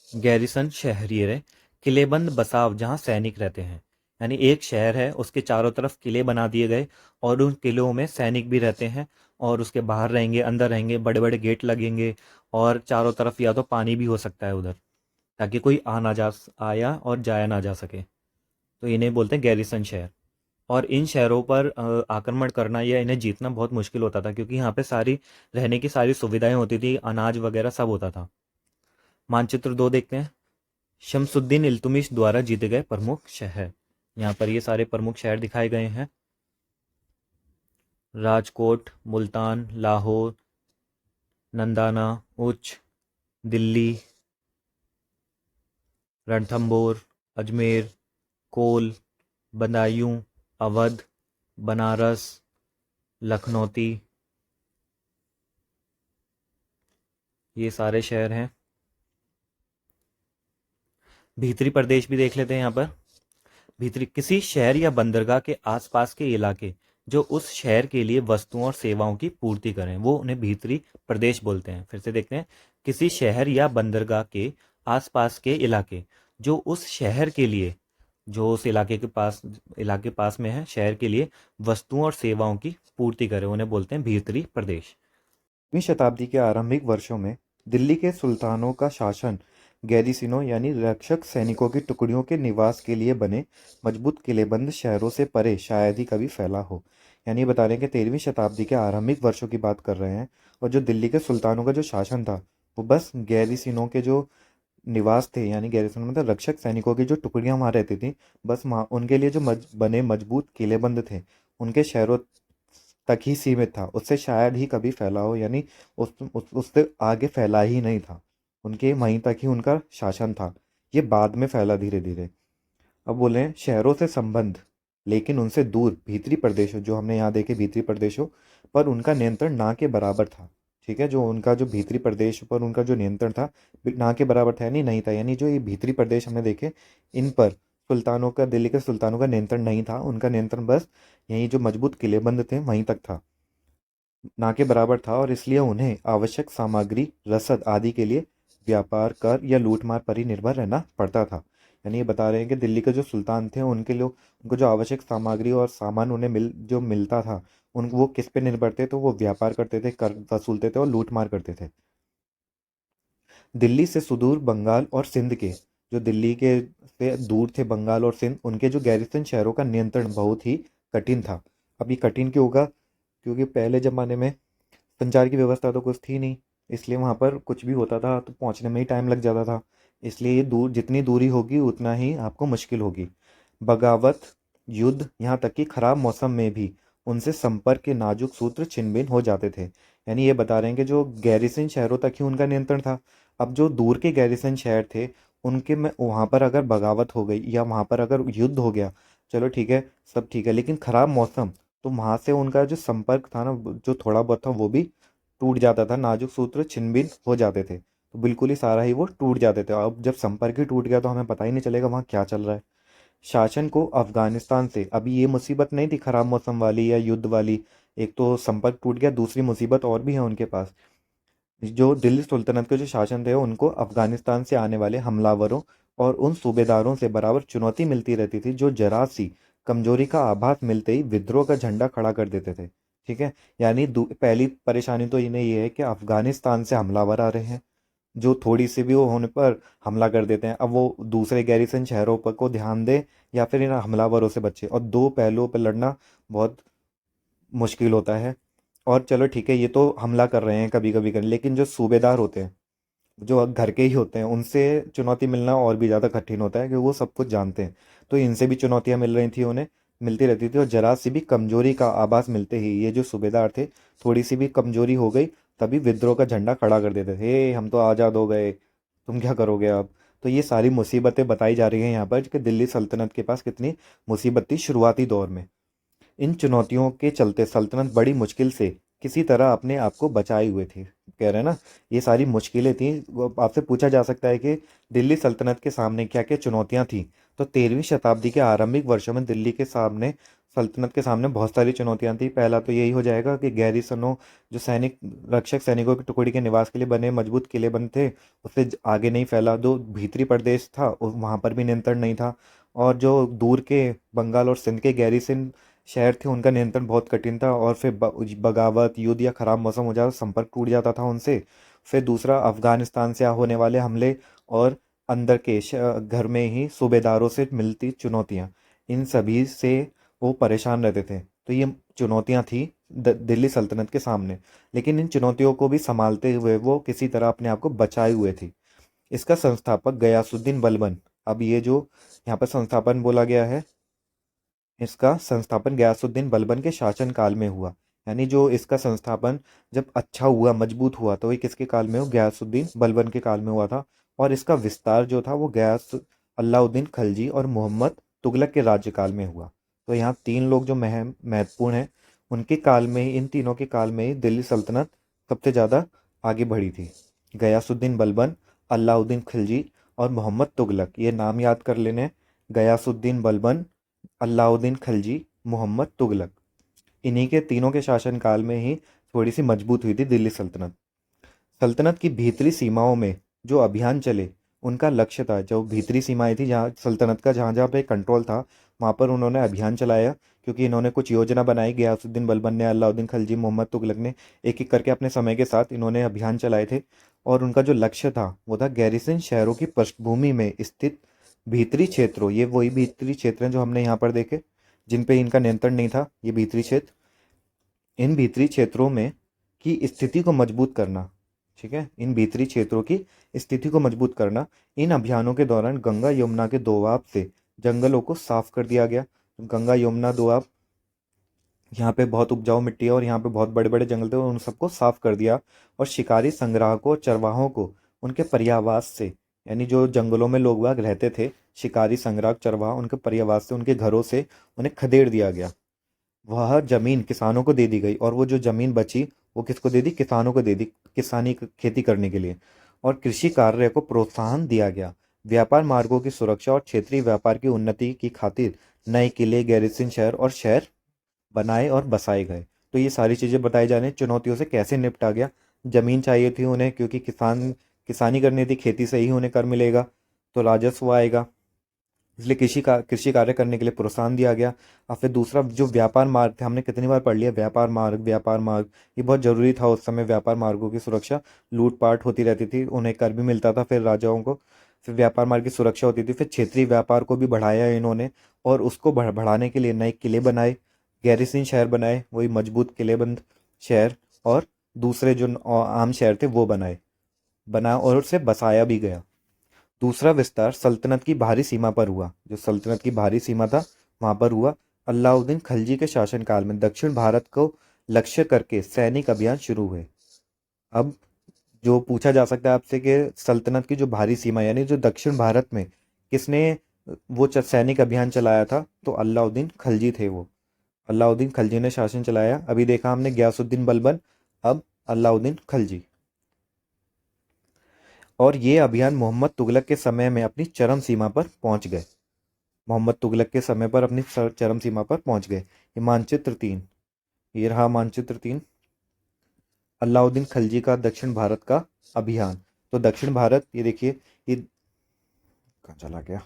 गैरिसन शहर ये रहे, किलेबंद बसाव जहाँ सैनिक रहते हैं। यानी एक शहर है, उसके चारों तरफ किले बना दिए गए और उन किलों में सैनिक भी रहते हैं, और उसके बाहर रहेंगे, अंदर रहेंगे, बड़े बड़े गेट लगेंगे, और चारों तरफ या तो पानी भी हो सकता है उधर, ताकि कोई आया और जाया ना जा सके। तो इन्हें बोलते हैं गैरिसन शहर। और इन शहरों पर आक्रमण करना या इन्हें जीतना बहुत मुश्किल होता था, क्योंकि यहाँ पे सारी रहने की सारी सुविधाएं होती थी, अनाज वगैरह सब होता था। मानचित्र 2 देखते हैं। शमसुद्दीन इल्तुमिश द्वारा जीते गए प्रमुख शहर। यहाँ पर ये सारे प्रमुख शहर दिखाए गए हैं। राजकोट, मुल्तान, लाहौर, नंदाना, उच्च, दिल्ली, रणथंबोर, अजमेर, कोल, बदायूं, अवध, बनारस, लखनौती, ये सारे शहर हैं। भीतरी प्रदेश भी देख लेते हैं। यहाँ पर भीतरी किसी शहर या बंदरगाह के आसपास के इलाके जो उस शहर के लिए वस्तुओं और सेवाओं की पूर्ति करें, वो उन्हें भीतरी प्रदेश बोलते हैं। फिर से देखते हैं। किसी शहर या बंदरगाह के आसपास के इलाके जो उस शहर के लिए, जो उस इलाके पास में है, शहर के लिए वस्तुओं और सेवाओं की पूर्ति करें, उन्हें बोलते हैं भीतरी प्रदेश। वीं शताब्दी के आरंभिक वर्षों में दिल्ली के सुल्तानों का शासन गैरीसिनों यानी रक्षक सैनिकों की टुकड़ियों के निवास के लिए बने मजबूत किलेबंद शहरों से परे शायद ही कभी फैला हो। यानी बता रहे हैं कि 13वीं शताब्दी के आरंभिक वर्षों की बात कर रहे हैं, और जो दिल्ली के सुल्तानों का जो शासन था वो बस गैरीसिनों के जो निवास थे, यानी गैरिसन मतलब रक्षक सैनिकों की जो टुकड़ियां वहां रहती थी, बस वहाँ उनके लिए जो बने मजबूत किलेबंद थे, उनके शहरों तक ही सीमित था, उससे शायद ही कभी फैला हो। यानी उससे आगे फैला ही नहीं था, उनके वहीं तक ही उनका शासन था। ये बाद में फैला धीरे धीरे। अब बोले हैं शहरों से संबंध, लेकिन उनसे दूर भीतरी प्रदेशों, जो हमने यहाँ देखे भीतरी प्रदेशों पर उनका नियंत्रण ना के बराबर था। ठीक है, जो उनका जो भीतरी प्रदेश पर उनका जो नियंत्रण था ना के बराबर था, यानी नहीं था, यानी जो ये भीतरी प्रदेश हमने देखे इन पर सुल्तानों का, दिल्ली के सुल्तानों का नियंत्रण नहीं था। उनका नियंत्रण बस यही जो मजबूत किलेबंद थे वहीं तक था, ना के बराबर था, और इसलिए उन्हें आवश्यक सामग्री, रसद आदि के लिए व्यापार, कर या लूटमार पर ही निर्भर रहना पड़ता था। यानी ये बता रहे हैं कि दिल्ली के जो सुल्तान थे उनके लोग, उनको जो आवश्यक सामग्री और सामान उन्हें जो मिलता था, उन वो किस पे निर्भर थे, तो वो व्यापार करते थे, कर वसूलते थे और लूटमार करते थे। दिल्ली से सुदूर बंगाल और सिंध के, जो दिल्ली के से दूर थे बंगाल और सिंध, उनके जो गैरिसन शहरों का नियंत्रण बहुत ही कठिन था। अब ये कठिन क्यों होगा? क्योंकि पहले ज़माने में संचार की व्यवस्था तो कुछ थी नहीं, इसलिए वहाँ पर कुछ भी होता था तो पहुँचने में ही टाइम लग जाता था। इसलिए ये दूर, जितनी दूरी होगी उतना ही आपको मुश्किल होगी। बगावत, युद्ध, यहाँ तक कि खराब मौसम में भी उनसे संपर्क के नाजुक सूत्र छिन-भिन हो जाते थे। यानी ये बता रहे हैं कि जो गैरिसन शहरों तक ही उनका नियंत्रण था। अब जो दूर के गैरिसन शहर थे, उनके में वहाँ पर अगर बगावत हो गई या वहाँ पर अगर युद्ध हो गया, चलो ठीक है, सब ठीक है, लेकिन खराब मौसम, तो वहाँ से उनका जो संपर्क था ना, जो थोड़ा बहुत था वो भी टूट जाता था, नाजुक सूत्र छिन-भिन हो जाते थे। तो बिल्कुल ही सारा ही वो टूट जाते थे। अब जब संपर्क ही टूट गया तो हमें पता ही नहीं चलेगा वहाँ क्या चल रहा है। शासन को अफगानिस्तान से अभी ये मुसीबत नहीं थी, खराब मौसम वाली या युद्ध वाली। एक तो संपर्क टूट गया, दूसरी मुसीबत और भी है उनके पास। जो दिल्ली सुल्तनत के जो शासन थे उनको अफगानिस्तान से आने वाले हमलावरों और उन सूबेदारों से बराबर चुनौती मिलती रहती थी, जो जरा सी कमजोरी का आभास मिलते ही विद्रोह का झंडा खड़ा कर देते थे। ठीक है, यानी पहली परेशानी तो इन्हें ये है कि अफगानिस्तान से हमलावर आ रहे हैं, जो थोड़ी सी भी वो होने पर हमला कर देते हैं। अब वो दूसरे गैरिसन शहरों पर को ध्यान दे या फिर इन हमलावरों से बचे, और दो पहलुओं पर लड़ना बहुत मुश्किल होता है। और चलो ठीक है, ये तो हमला कर रहे हैं कभी कभी कर, लेकिन जो सूबेदार होते हैं, जो घर के ही होते हैं, उनसे चुनौती मिलना और भी ज़्यादा कठिन होता है, क्योंकि वो सब कुछ जानते हैं। तो इनसे भी चुनौतियां मिल रही थी उन्हें, मिलती रहती थी, और जरा सी भी कमजोरी का आभास मिलते ही ये जो सूबेदार थे, थोड़ी सी भी कमजोरी हो गई तभी विद्रोह का झंडा खड़ा कर देते थे। हे, हम तो आज़ाद हो गए, तुम क्या करोगे अब? तो ये सारी मुसीबतें बताई जा रही हैं यहाँ पर कि दिल्ली सल्तनत के पास कितनी मुसीबत थी शुरुआती दौर में। इन चुनौतियों के चलते सल्तनत बड़ी मुश्किल से किसी तरह अपने आप को बचाए हुए थी। कह रहे हैं ना, ये सारी मुश्किलें थी। वो आपसे पूछा जा सकता है कि दिल्ली सल्तनत के सामने क्या क्या चुनौतियां थी। तो 13वीं शताब्दी के आरंभिक वर्षों में दिल्ली के सामने, सल्तनत के सामने बहुत सारी चुनौतियां थी। पहला तो यही हो जाएगा कि गैरिसनों, जो सैनिक, रक्षक सैनिकों की टुकड़ी के निवास के लिए बने मजबूत किले बंद थे, उससे आगे नहीं फैला। जो भीतरी प्रदेश था वहाँ पर भी नियंत्रण नहीं था। और जो दूर के बंगाल और सिंध के गैरिसन शहर थे उनका नियंत्रण बहुत कठिन था, और फिर बगावत, युद्ध या खराब मौसम हो जाता, संपर्क टूट जाता था उनसे। फिर दूसरा अफगानिस्तान से होने वाले हमले, और अंदर के घर में ही सूबेदारों से मिलती चुनौतियां, इन सभी से वो परेशान रहते थे। तो ये चुनौतियां थी दिल्ली सल्तनत के सामने, लेकिन इन चुनौतियों को भी संभालते हुए वो किसी तरह अपने आप को बचाए हुए थे। इसका संस्थापक गयासुद्दीन बलबन। अब ये जो यहाँ पर संस्थापन बोला गया है, इसका संस्थापन गयासुद्दीन बलबन के शासनकाल में हुआ। यानी जो इसका संस्थापन जब अच्छा हुआ, मजबूत हुआ, तो ये किसके काल में हुआ? गयासुद्दीन बलबन के काल में हुआ था। और इसका विस्तार जो था वो अलाउद्दीन खलजी और मोहम्मद तुगलक के राज्यकाल में हुआ। तो यहाँ तीन लोग जो महत्वपूर्ण हैं, उनके काल में ही, इन तीनों के काल में ही दिल्ली सल्तनत सबसे ज़्यादा आगे बढ़ी थी। गयासुद्दीन बलबन, अलाउद्दीन खिलजी और मोहम्मद तुगलक, ये नाम याद कर लेने। गयासुद्दीन बलबन, अलाउद्दीन खिलजी, मोहम्मद तुगलक, इन्हीं के तीनों के शासनकाल में ही थोड़ी सी मजबूत हुई थी दिल्ली सल्तनत। सल्तनत की भीतरी सीमाओं में जो अभियान चले, उनका लक्ष्य था, जो भीतरी सीमाएं थी जहाँ सल्तनत का, जहाँ जहाँ पे कंट्रोल था, वहाँ पर उन्होंने अभियान चलाया। क्योंकि इन्होंने कुछ योजना बनाई, गयासुद्दीन बलबन ने, अलाउद्दीन खिलजी, मोहम्मद तुगलक ने, एक एक करके अपने समय के साथ इन्होंने अभियान चलाए थे। और उनका जो लक्ष्य था वो था गैरिसन शहरों की पृष्ठभूमि में स्थित भीतरी क्षेत्रों, ये वही भीतरी क्षेत्र हैं जो हमने यहाँ पर देखे, जिन पे इनका नियंत्रण नहीं था, ये भीतरी क्षेत्र, इन भीतरी क्षेत्रों में की स्थिति को मजबूत करना। ठीक है, इन भीतरी क्षेत्रों की स्थिति को मजबूत करना। इन अभियानों के दौरान गंगा यमुना के दोआब से जंगलों को साफ कर दिया गया। गंगा यमुना दोआब, यहाँ पे बहुत उपजाऊ मिट्टी है और यहाँ पे बहुत बड़े बड़े जंगल थे, उन सबको साफ कर दिया। और शिकारी संग्राहकों और चरवाहों को उनके पर्यावास से, यानी जो जंगलों में लोग बाग रहते थे, शिकारी, संग्राहक, चरवाहा, उनके पर्यावास से, उनके घरों से उन्हें खदेड़ दिया गया। वह जमीन किसानों को दे दी गई और वो जो जमीन बची वो किसको दे दी? किसानों को दे दी, किसानी खेती करने के लिए। और कृषि कार्य को प्रोत्साहन दिया गया। व्यापार मार्गों की सुरक्षा और क्षेत्रीय व्यापार की उन्नति की खातिर नए किले, गैरिसन शहर और शहर बनाए और बसाए गए। तो ये सारी चीज़ें बताई जा रही हैं चुनौतियों से कैसे निपटा गया। ज़मीन चाहिए थी उन्हें, क्योंकि किसानी करनी थी, खेती से ही उन्हें कर मिलेगा, तो राजस्व आएगा, इसलिए कृषि कार्य करने के लिए प्रोत्साहन दिया गया। और फिर दूसरा जो व्यापार मार्ग थे, हमने कितनी बार पढ़ लिया व्यापार मार्ग, व्यापार मार्ग, ये बहुत ज़रूरी था उस समय। व्यापार मार्गों की सुरक्षा, लूटपाट होती रहती थी, उन्हें कर भी मिलता था फिर राजाओं को। फिर व्यापार मार्ग की सुरक्षा होती थी। फिर क्षेत्रीय व्यापार को भी बढ़ाया इन्होंने, और उसको बढ़ाने के लिए नए किले बनाए, गैरिसन शहर बनाए, वही मजबूत किलेबंद शहर, और दूसरे जो आम शहर थे वो बना और उसे बसाया भी गया। दूसरा विस्तार सल्तनत की बाहरी सीमा पर हुआ। जो सल्तनत की बाहरी सीमा था वहां पर हुआ। अलाउद्दीन खिलजी के शासनकाल में दक्षिण भारत को लक्ष्य करके सैनिक अभियान शुरू हुए। अब जो पूछा जा सकता है आपसे कि सल्तनत की जो बाहरी सीमा यानी जो दक्षिण भारत में किसने वो सैनिक अभियान चलाया था, तो अलाउद्दीन खिलजी थे वो। अलाउद्दीन खिलजी ने शासन चलाया। अभी देखा हमने गयासुद्दीन बलबन, अब अलाउद्दीन खिलजी। और ये अभियान मोहम्मद तुगलक के समय में अपनी चरम सीमा पर पहुंच गए। मोहम्मद तुगलक के समय पर अपनी चरम सीमा पर पहुंच गए। ये मानचित्र 3, ये रहा मानचित्र 3, अलाउद्दीन खिलजी का दक्षिण भारत का अभियान। तो दक्षिण भारत, ये देखिए, ये कहाँ चला गया,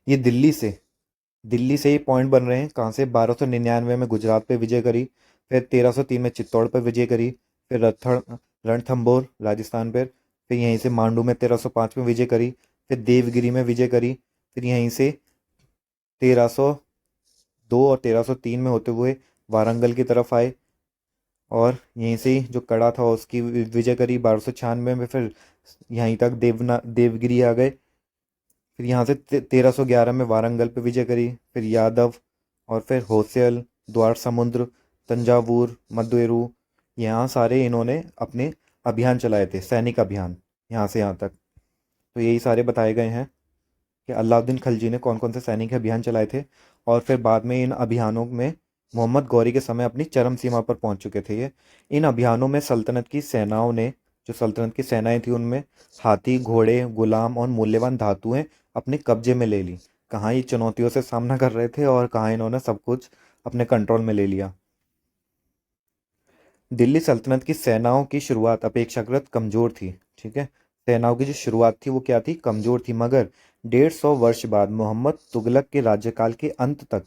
ये दिल्ली से ये पॉइंट बन रहे हैं। कहाँ से? 1299 में गुजरात पे विजय करी, फिर 1303 में चित्तौड़ पर विजय करी, फिर रणथंभौर राजस्थान पर, फिर यहीं से मांडू में 1305 में विजय करी, फिर देवगिरी में विजय करी, फिर यहीं से 1302 और 1303 में होते हुए वारंगल की तरफ आए, और यहीं से ही जो कड़ा था उसकी विजय करी 1296 में। फिर यहीं तक देवगिरी आ गए। फिर यहाँ से 1311 में वारंगल पे विजय करी, फिर यादव, और फिर होसियल, द्वार समुद्र, तंजावुर, मदुरु, यहाँ सारे इन्होंने अपने अभियान चलाए थे, सैनिक अभियान, यहाँ से यहाँ तक। तो यही सारे बताए गए हैं कि अलाउद्दीन खिलजी ने कौन कौन से सैनिक अभियान चलाए थे। और फिर बाद में इन अभियानों में मोहम्मद गौरी के समय अपनी चरम सीमा पर पहुंच चुके थे ये। इन अभियानों में सल्तनत की सेनाओं ने, जो सल्तनत की सेनाएं थी उनमें हाथी, घोड़े, गुलाम और मूल्यवान धातुएं अपने कब्जे में ले ली। कहाँ ये चुनौतियों से सामना कर रहे थे और कहाँ इन्होंने सब कुछ अपने कंट्रोल में ले लिया। दिल्ली सल्तनत की सेनाओं की शुरुआत अपेक्षाकृत कमजोर थी। ठीक है, सेनाओं की जो शुरुआत थी वो क्या थी? कमजोर थी। मगर 150 वर्ष बाद मोहम्मद तुगलक के राज्यकाल के अंत तक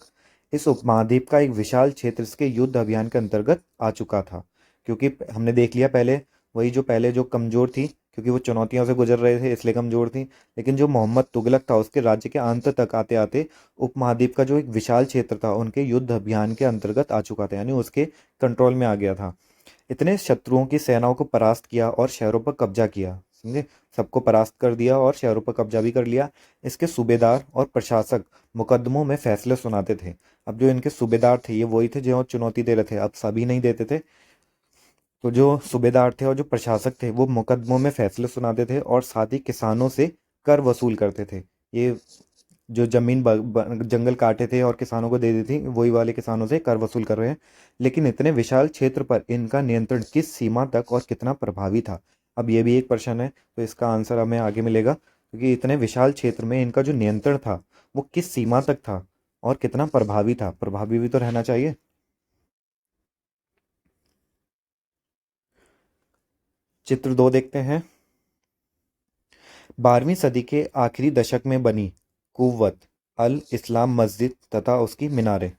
इस उपमहाद्वीप का एक विशाल क्षेत्र इसके युद्ध अभियान के अंतर्गत आ चुका था। क्योंकि हमने देख लिया पहले, वही जो पहले जो कमजोर थी, क्योंकि वो चुनौतियों से गुजर रहे थे इसलिए कमजोर थी। लेकिन जो मोहम्मद तुगलक था उसके राज्य के अंत तक आते आते उपमहाद्वीप का जो एक विशाल क्षेत्र था उनके युद्ध अभियान के अंतर्गत आ चुका था, यानी उसके कंट्रोल में आ गया था। इतने शत्रुओं की सेनाओं को परास्त किया और शहरों पर कब्जा किया, समझे, सबको परास्त कर दिया और शहरों पर कब्जा भी कर लिया। इसके सूबेदार और प्रशासक मुकदमों में फैसले सुनाते थे। अब जो इनके सूबेदार थे ये वही थे जो चुनौती दे रहे थे, अब सभी नहीं देते थे। तो जो सूबेदार थे और जो प्रशासक थे वो मुकदमों में फैसले सुनाते थे और साथ ही किसानों से कर वसूल करते थे। ये जो जमीन जंगल काटे थे और किसानों को दे दी थी, वही वाले किसानों से कर वसूल कर रहे हैं। लेकिन इतने विशाल क्षेत्र पर इनका नियंत्रण किस सीमा तक और कितना प्रभावी था? अब ये भी एक प्रश्न है, तो इसका आंसर हमें आगे मिलेगा। क्योंकि इतने विशाल क्षेत्र में इनका जो नियंत्रण था वो किस सीमा तक था और कितना प्रभावी था? प्रभावी भी तो रहना चाहिए। चित्र 2 देखते हैं। 12वीं सदी के आखिरी दशक में बनी कुव्वत अल इस्लाम मस्जिद तथा उसकी मीनारें।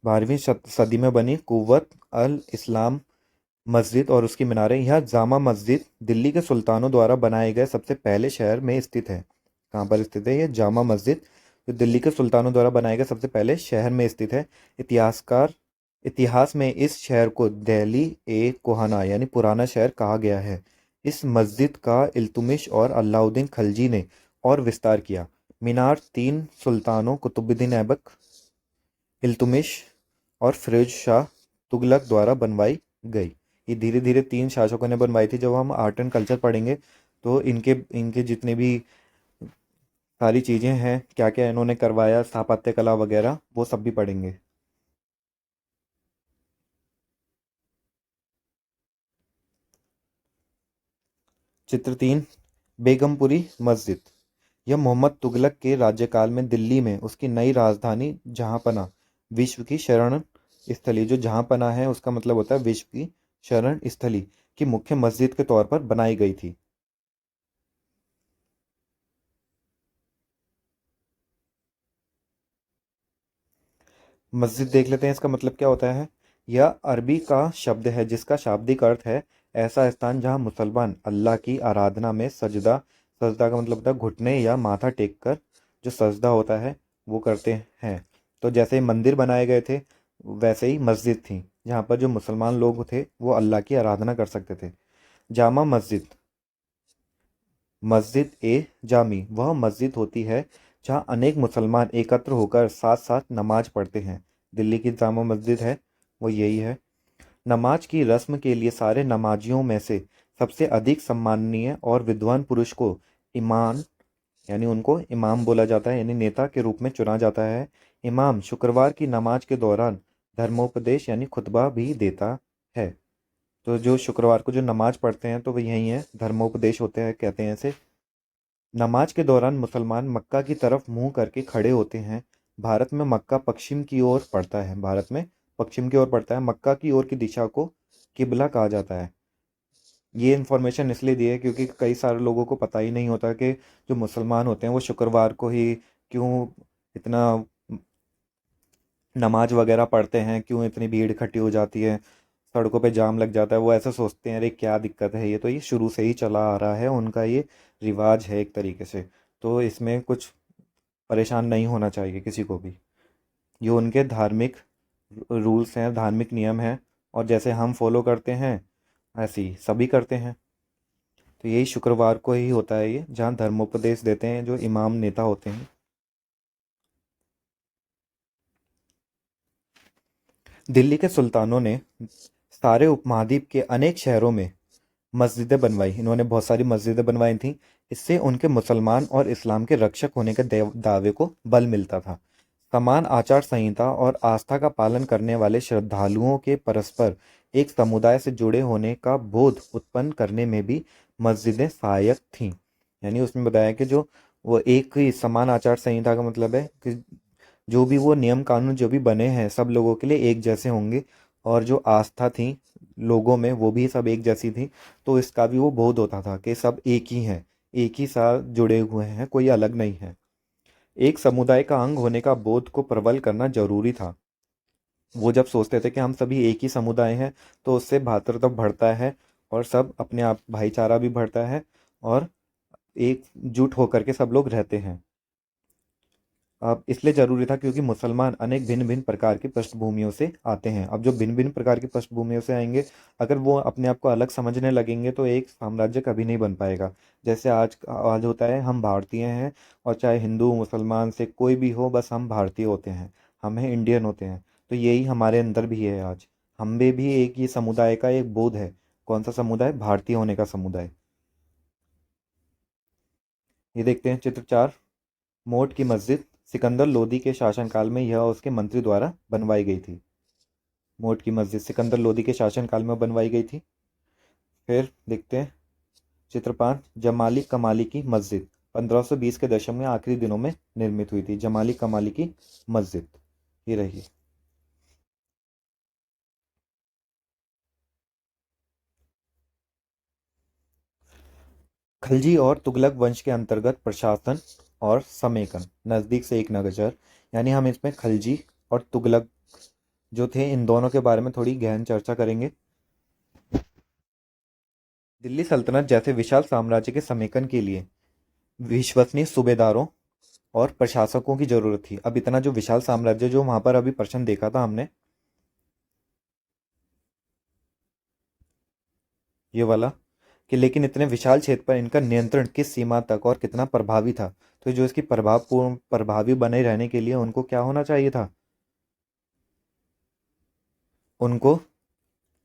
12वीं सदी में बनी कुव्वत अल इस्लाम मस्जिद और उसकी मीनारें। यह जामा मस्जिद दिल्ली के सुल्तानों द्वारा बनाए गए सबसे पहले शहर में स्थित है। कहाँ पर स्थित है ये जामा मस्जिद? जो दिल्ली के सुल्तानों द्वारा बनाए गए सबसे पहले शहर में स्थित है। इतिहास में इस शहर को दिल्ली ए कोहाना यानी पुराना शहर कहा गया है। इस मस्जिद का इल्तुमिश और अलाउद्दीन खिलजी ने और विस्तार किया। मीनार 3 सुल्तानों कुतुबुद्दीन ऐबक, इल्तुमिश और फिरोज शाह तुगलक द्वारा बनवाई गई। ये धीरे धीरे 3 शासकों ने बनवाई थी। जब हम आर्ट एंड कल्चर पढ़ेंगे तो इनके इनके जितने भी सारी चीज़ें हैं, क्या क्या इन्होंने करवाया, स्थापत्य कला वगैरह, वो सब भी पढ़ेंगे। चित्र 3, बेगमपुरी मस्जिद। यह मोहम्मद तुगलक के राज्यकाल में दिल्ली में उसकी नई राजधानी जहांपना, विश्व की शरण स्थली, जो जहांपना है उसका मतलब होता है विश्व की शरण स्थली, की मुख्य मस्जिद के तौर पर बनाई गई थी। मस्जिद देख लेते हैं, इसका मतलब क्या होता है। यह अरबी का शब्द है जिसका शाब्दिक अर्थ है ऐसा स्थान जहां मुसलमान अल्लाह की आराधना में सजदा, सजदा का मतलब होता है घुटने या माथा टेक कर जो सजदा होता है वो करते हैं। तो जैसे मंदिर बनाए गए थे वैसे ही मस्जिद थी जहाँ पर जो मुसलमान लोग थे वो अल्लाह की आराधना कर सकते थे। जामा मस्जिद। मस्जिद ए जामी वह मस्जिद होती है जहाँ अनेक मुसलमान एकत्र होकर साथ साथ नमाज पढ़ते हैं। दिल्ली की जामा मस्जिद है वो यही है। नमाज की रस्म के लिए सारे नमाजियों में से सबसे अधिक सम्माननीय और विद्वान पुरुष को इमाम, यानी उनको इमाम बोला जाता है, यानी नेता के रूप में चुना जाता है। इमाम शुक्रवार की नमाज के दौरान धर्मोपदेश यानी खुतबा भी देता है। तो जो शुक्रवार को जो नमाज पढ़ते हैं तो वो यही है, धर्मोपदेश होते हैं, कहते हैं इसे। नमाज के दौरान मुसलमान मक्का की तरफ मुंह करके खड़े होते हैं। भारत में मक्का पश्चिम की ओर पड़ता है, भारत में पश्चिम की ओर पड़ता है। मक्का की ओर की दिशा को किबला कहा जाता है। ये इन्फॉर्मेशन इसलिए दी है क्योंकि कई सारे लोगों को पता ही नहीं होता कि जो मुसलमान होते हैं वो शुक्रवार को ही क्यों इतना नमाज वगैरह पढ़ते हैं, क्यों इतनी भीड़ इकट्ठी हो जाती है, सड़कों पे जाम लग जाता है। वो ऐसा सोचते हैं अरे क्या दिक्कत है, ये तो ये शुरू से ही चला आ रहा है, उनका ये रिवाज है एक तरीके से। तो इसमें कुछ परेशान नहीं होना चाहिए किसी को भी। ये उनके धार्मिक रूल्स हैं, धार्मिक नियम हैं, और जैसे हम फॉलो करते हैं ऐसे ही सभी करते हैं। तो यही शुक्रवार को ही होता है ये, जहाँ धर्मोपदेश देते हैं जो इमाम नेता होते हैं। दिल्ली के सुल्तानों ने सारे उपमहाद्वीप के अनेक शहरों में मस्जिदें बनवाई, इन्होंने बहुत सारी मस्जिदें बनवाई थी। इससे उनके मुसलमान और इस्लाम के रक्षक होने के दावे को बल मिलता था। समान आचार संहिता और आस्था का पालन करने वाले श्रद्धालुओं के परस्पर एक समुदाय से जुड़े होने का बोध उत्पन्न करने में भी मस्जिदें सहायक थीं। यानी उसमें बताया कि जो वो एक ही समान आचार संहिता का मतलब है कि जो भी वो नियम कानून जो भी बने हैं सब लोगों के लिए एक जैसे होंगे, और जो आस्था थी लोगों में वो भी सब एक जैसी थी। तो इसका भी वो बोध होता था कि सब एक ही हैं, एक ही साथ जुड़े हुए हैं, कोई अलग नहीं है। एक समुदाय का अंग होने का बोध को प्रबल करना जरूरी था। वो जब सोचते थे कि हम सभी एक ही समुदाय हैं तो उससे भ्रातृत्व बढ़ता है और सब अपने आप भाईचारा भी बढ़ता है और एकजुट होकर के सब लोग रहते हैं। अब इसलिए ज़रूरी था क्योंकि मुसलमान अनेक भिन्न भिन्न प्रकार की पृष्ठभूमियों से आते हैं। अब जो भिन्न भिन्न प्रकार की पृष्ठभूमियों से आएंगे, अगर वो अपने आप को अलग समझने लगेंगे तो एक साम्राज्य कभी नहीं बन पाएगा। जैसे आज आज होता है, हम भारतीय हैं और चाहे हिंदू मुसलमान से कोई भी हो, बस हम भारतीय होते हैं, हम हैं इंडियन होते हैं। तो यही हमारे अंदर भी है आज, हम में भी एक ये समुदाय का एक बोध है। कौन सा समुदाय? भारतीय होने का समुदाय। ये देखते हैं चित्र 4, मोट की मस्जिद। सिकंदर लोदी के शासनकाल में यह उसके मंत्री द्वारा बनवाई गई थी। मोट की मस्जिद सिकंदर लोदी के शासनकाल में बनवाई गई थी। फिर देखते हैं चित्र 5, जमाली कमाली की मस्जिद। 1520 के दशक में आखिरी दिनों में निर्मित हुई थी जमाली कमाली की मस्जिद। ये रही। खिलजी और तुगलक वंश के अंतर्गत प्रशासन और समेकन, नज़दीक से एक नज़र। यानी हम इसमें खिलजी और तुगलक जो थे इन दोनों के बारे में थोड़ी गहन चर्चा करेंगे। दिल्ली सल्तनत जैसे विशाल साम्राज्य के समेकन के लिए विश्वसनीय सूबेदारों और प्रशासकों की जरूरत थी। अब इतना जो विशाल साम्राज्य जो वहां पर अभी प्रश्न देखा था हमने, ये वाला, कि लेकिन इतने विशाल क्षेत्र पर इनका नियंत्रण किस सीमा तक और कितना प्रभावी था। तो जो इसकी प्रभावी बने रहने के लिए उनको क्या होना चाहिए था? उनको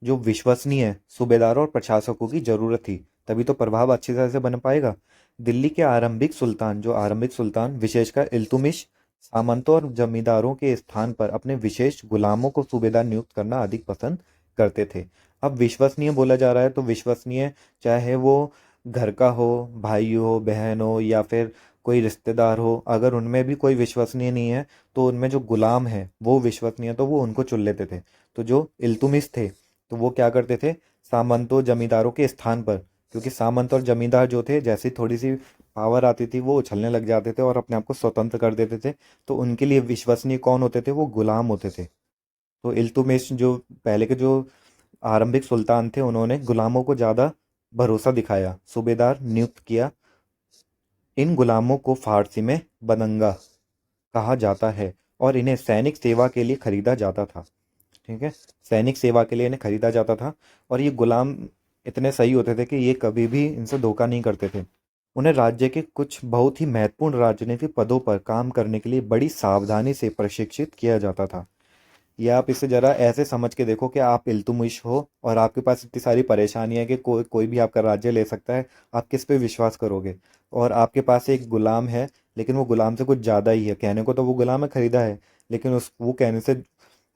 जो विश्वसनीय सूबेदारों और प्रशासकों की जरूरत थी, तभी तो प्रभाव अच्छी तरह से बन पाएगा। दिल्ली के आरंभिक सुल्तान विशेषकर इल्तुमिश सामंतों और जमींदारों के स्थान पर अपने विशेष गुलामों को सूबेदार नियुक्त करना अधिक पसंद करते थे। अब विश्वसनीय बोला जा रहा है तो विश्वसनीय चाहे वो घर का हो, भाई हो, बहन हो या फिर कोई रिश्तेदार हो, अगर उनमें भी कोई विश्वसनीय नहीं है तो उनमें जो गुलाम है वो विश्वसनीय, तो वो उनको चुन लेते थे। तो जो इल्तुमिश थे तो वो क्या करते थे, सामंतों जमींदारों के स्थान पर, क्योंकि सामंत और जमींदार जो थे जैसे थोड़ी सी पावर आती थी वो उछलने लग जाते थे और अपने आप को स्वतंत्र कर देते थे। तो उनके लिए विश्वसनीय कौन होते थे, वो गुलाम होते थे। तो इल्तुमिश जो पहले के जो आरंभिक सुल्तान थे उन्होंने गुलामों को ज़्यादा भरोसा दिखाया, सूबेदार नियुक्त किया। इन गुलामों को फारसी में बदंगा कहा जाता है और इन्हें सैनिक सेवा के लिए खरीदा जाता था। ठीक है, सैनिक सेवा के लिए इन्हें खरीदा जाता था। और ये गुलाम इतने सही होते थे कि ये कभी भी इनसे धोखा नहीं करते थे। उन्हें राज्य के कुछ बहुत ही महत्वपूर्ण राजनीतिक पदों पर काम करने के लिए बड़ी सावधानी से प्रशिक्षित किया जाता था। ये आप इसे जरा ऐसे समझ के देखो कि आप इल्तुमिश हो और आपके पास इतनी सारी परेशानी है कि कोई कोई भी आपका राज्य ले सकता है। आप किस पे विश्वास करोगे? और आपके पास एक गुलाम है, लेकिन वो गुलाम से कुछ ज़्यादा ही है। कहने को तो वो गुलाम है, खरीदा है, लेकिन उस वो कहने से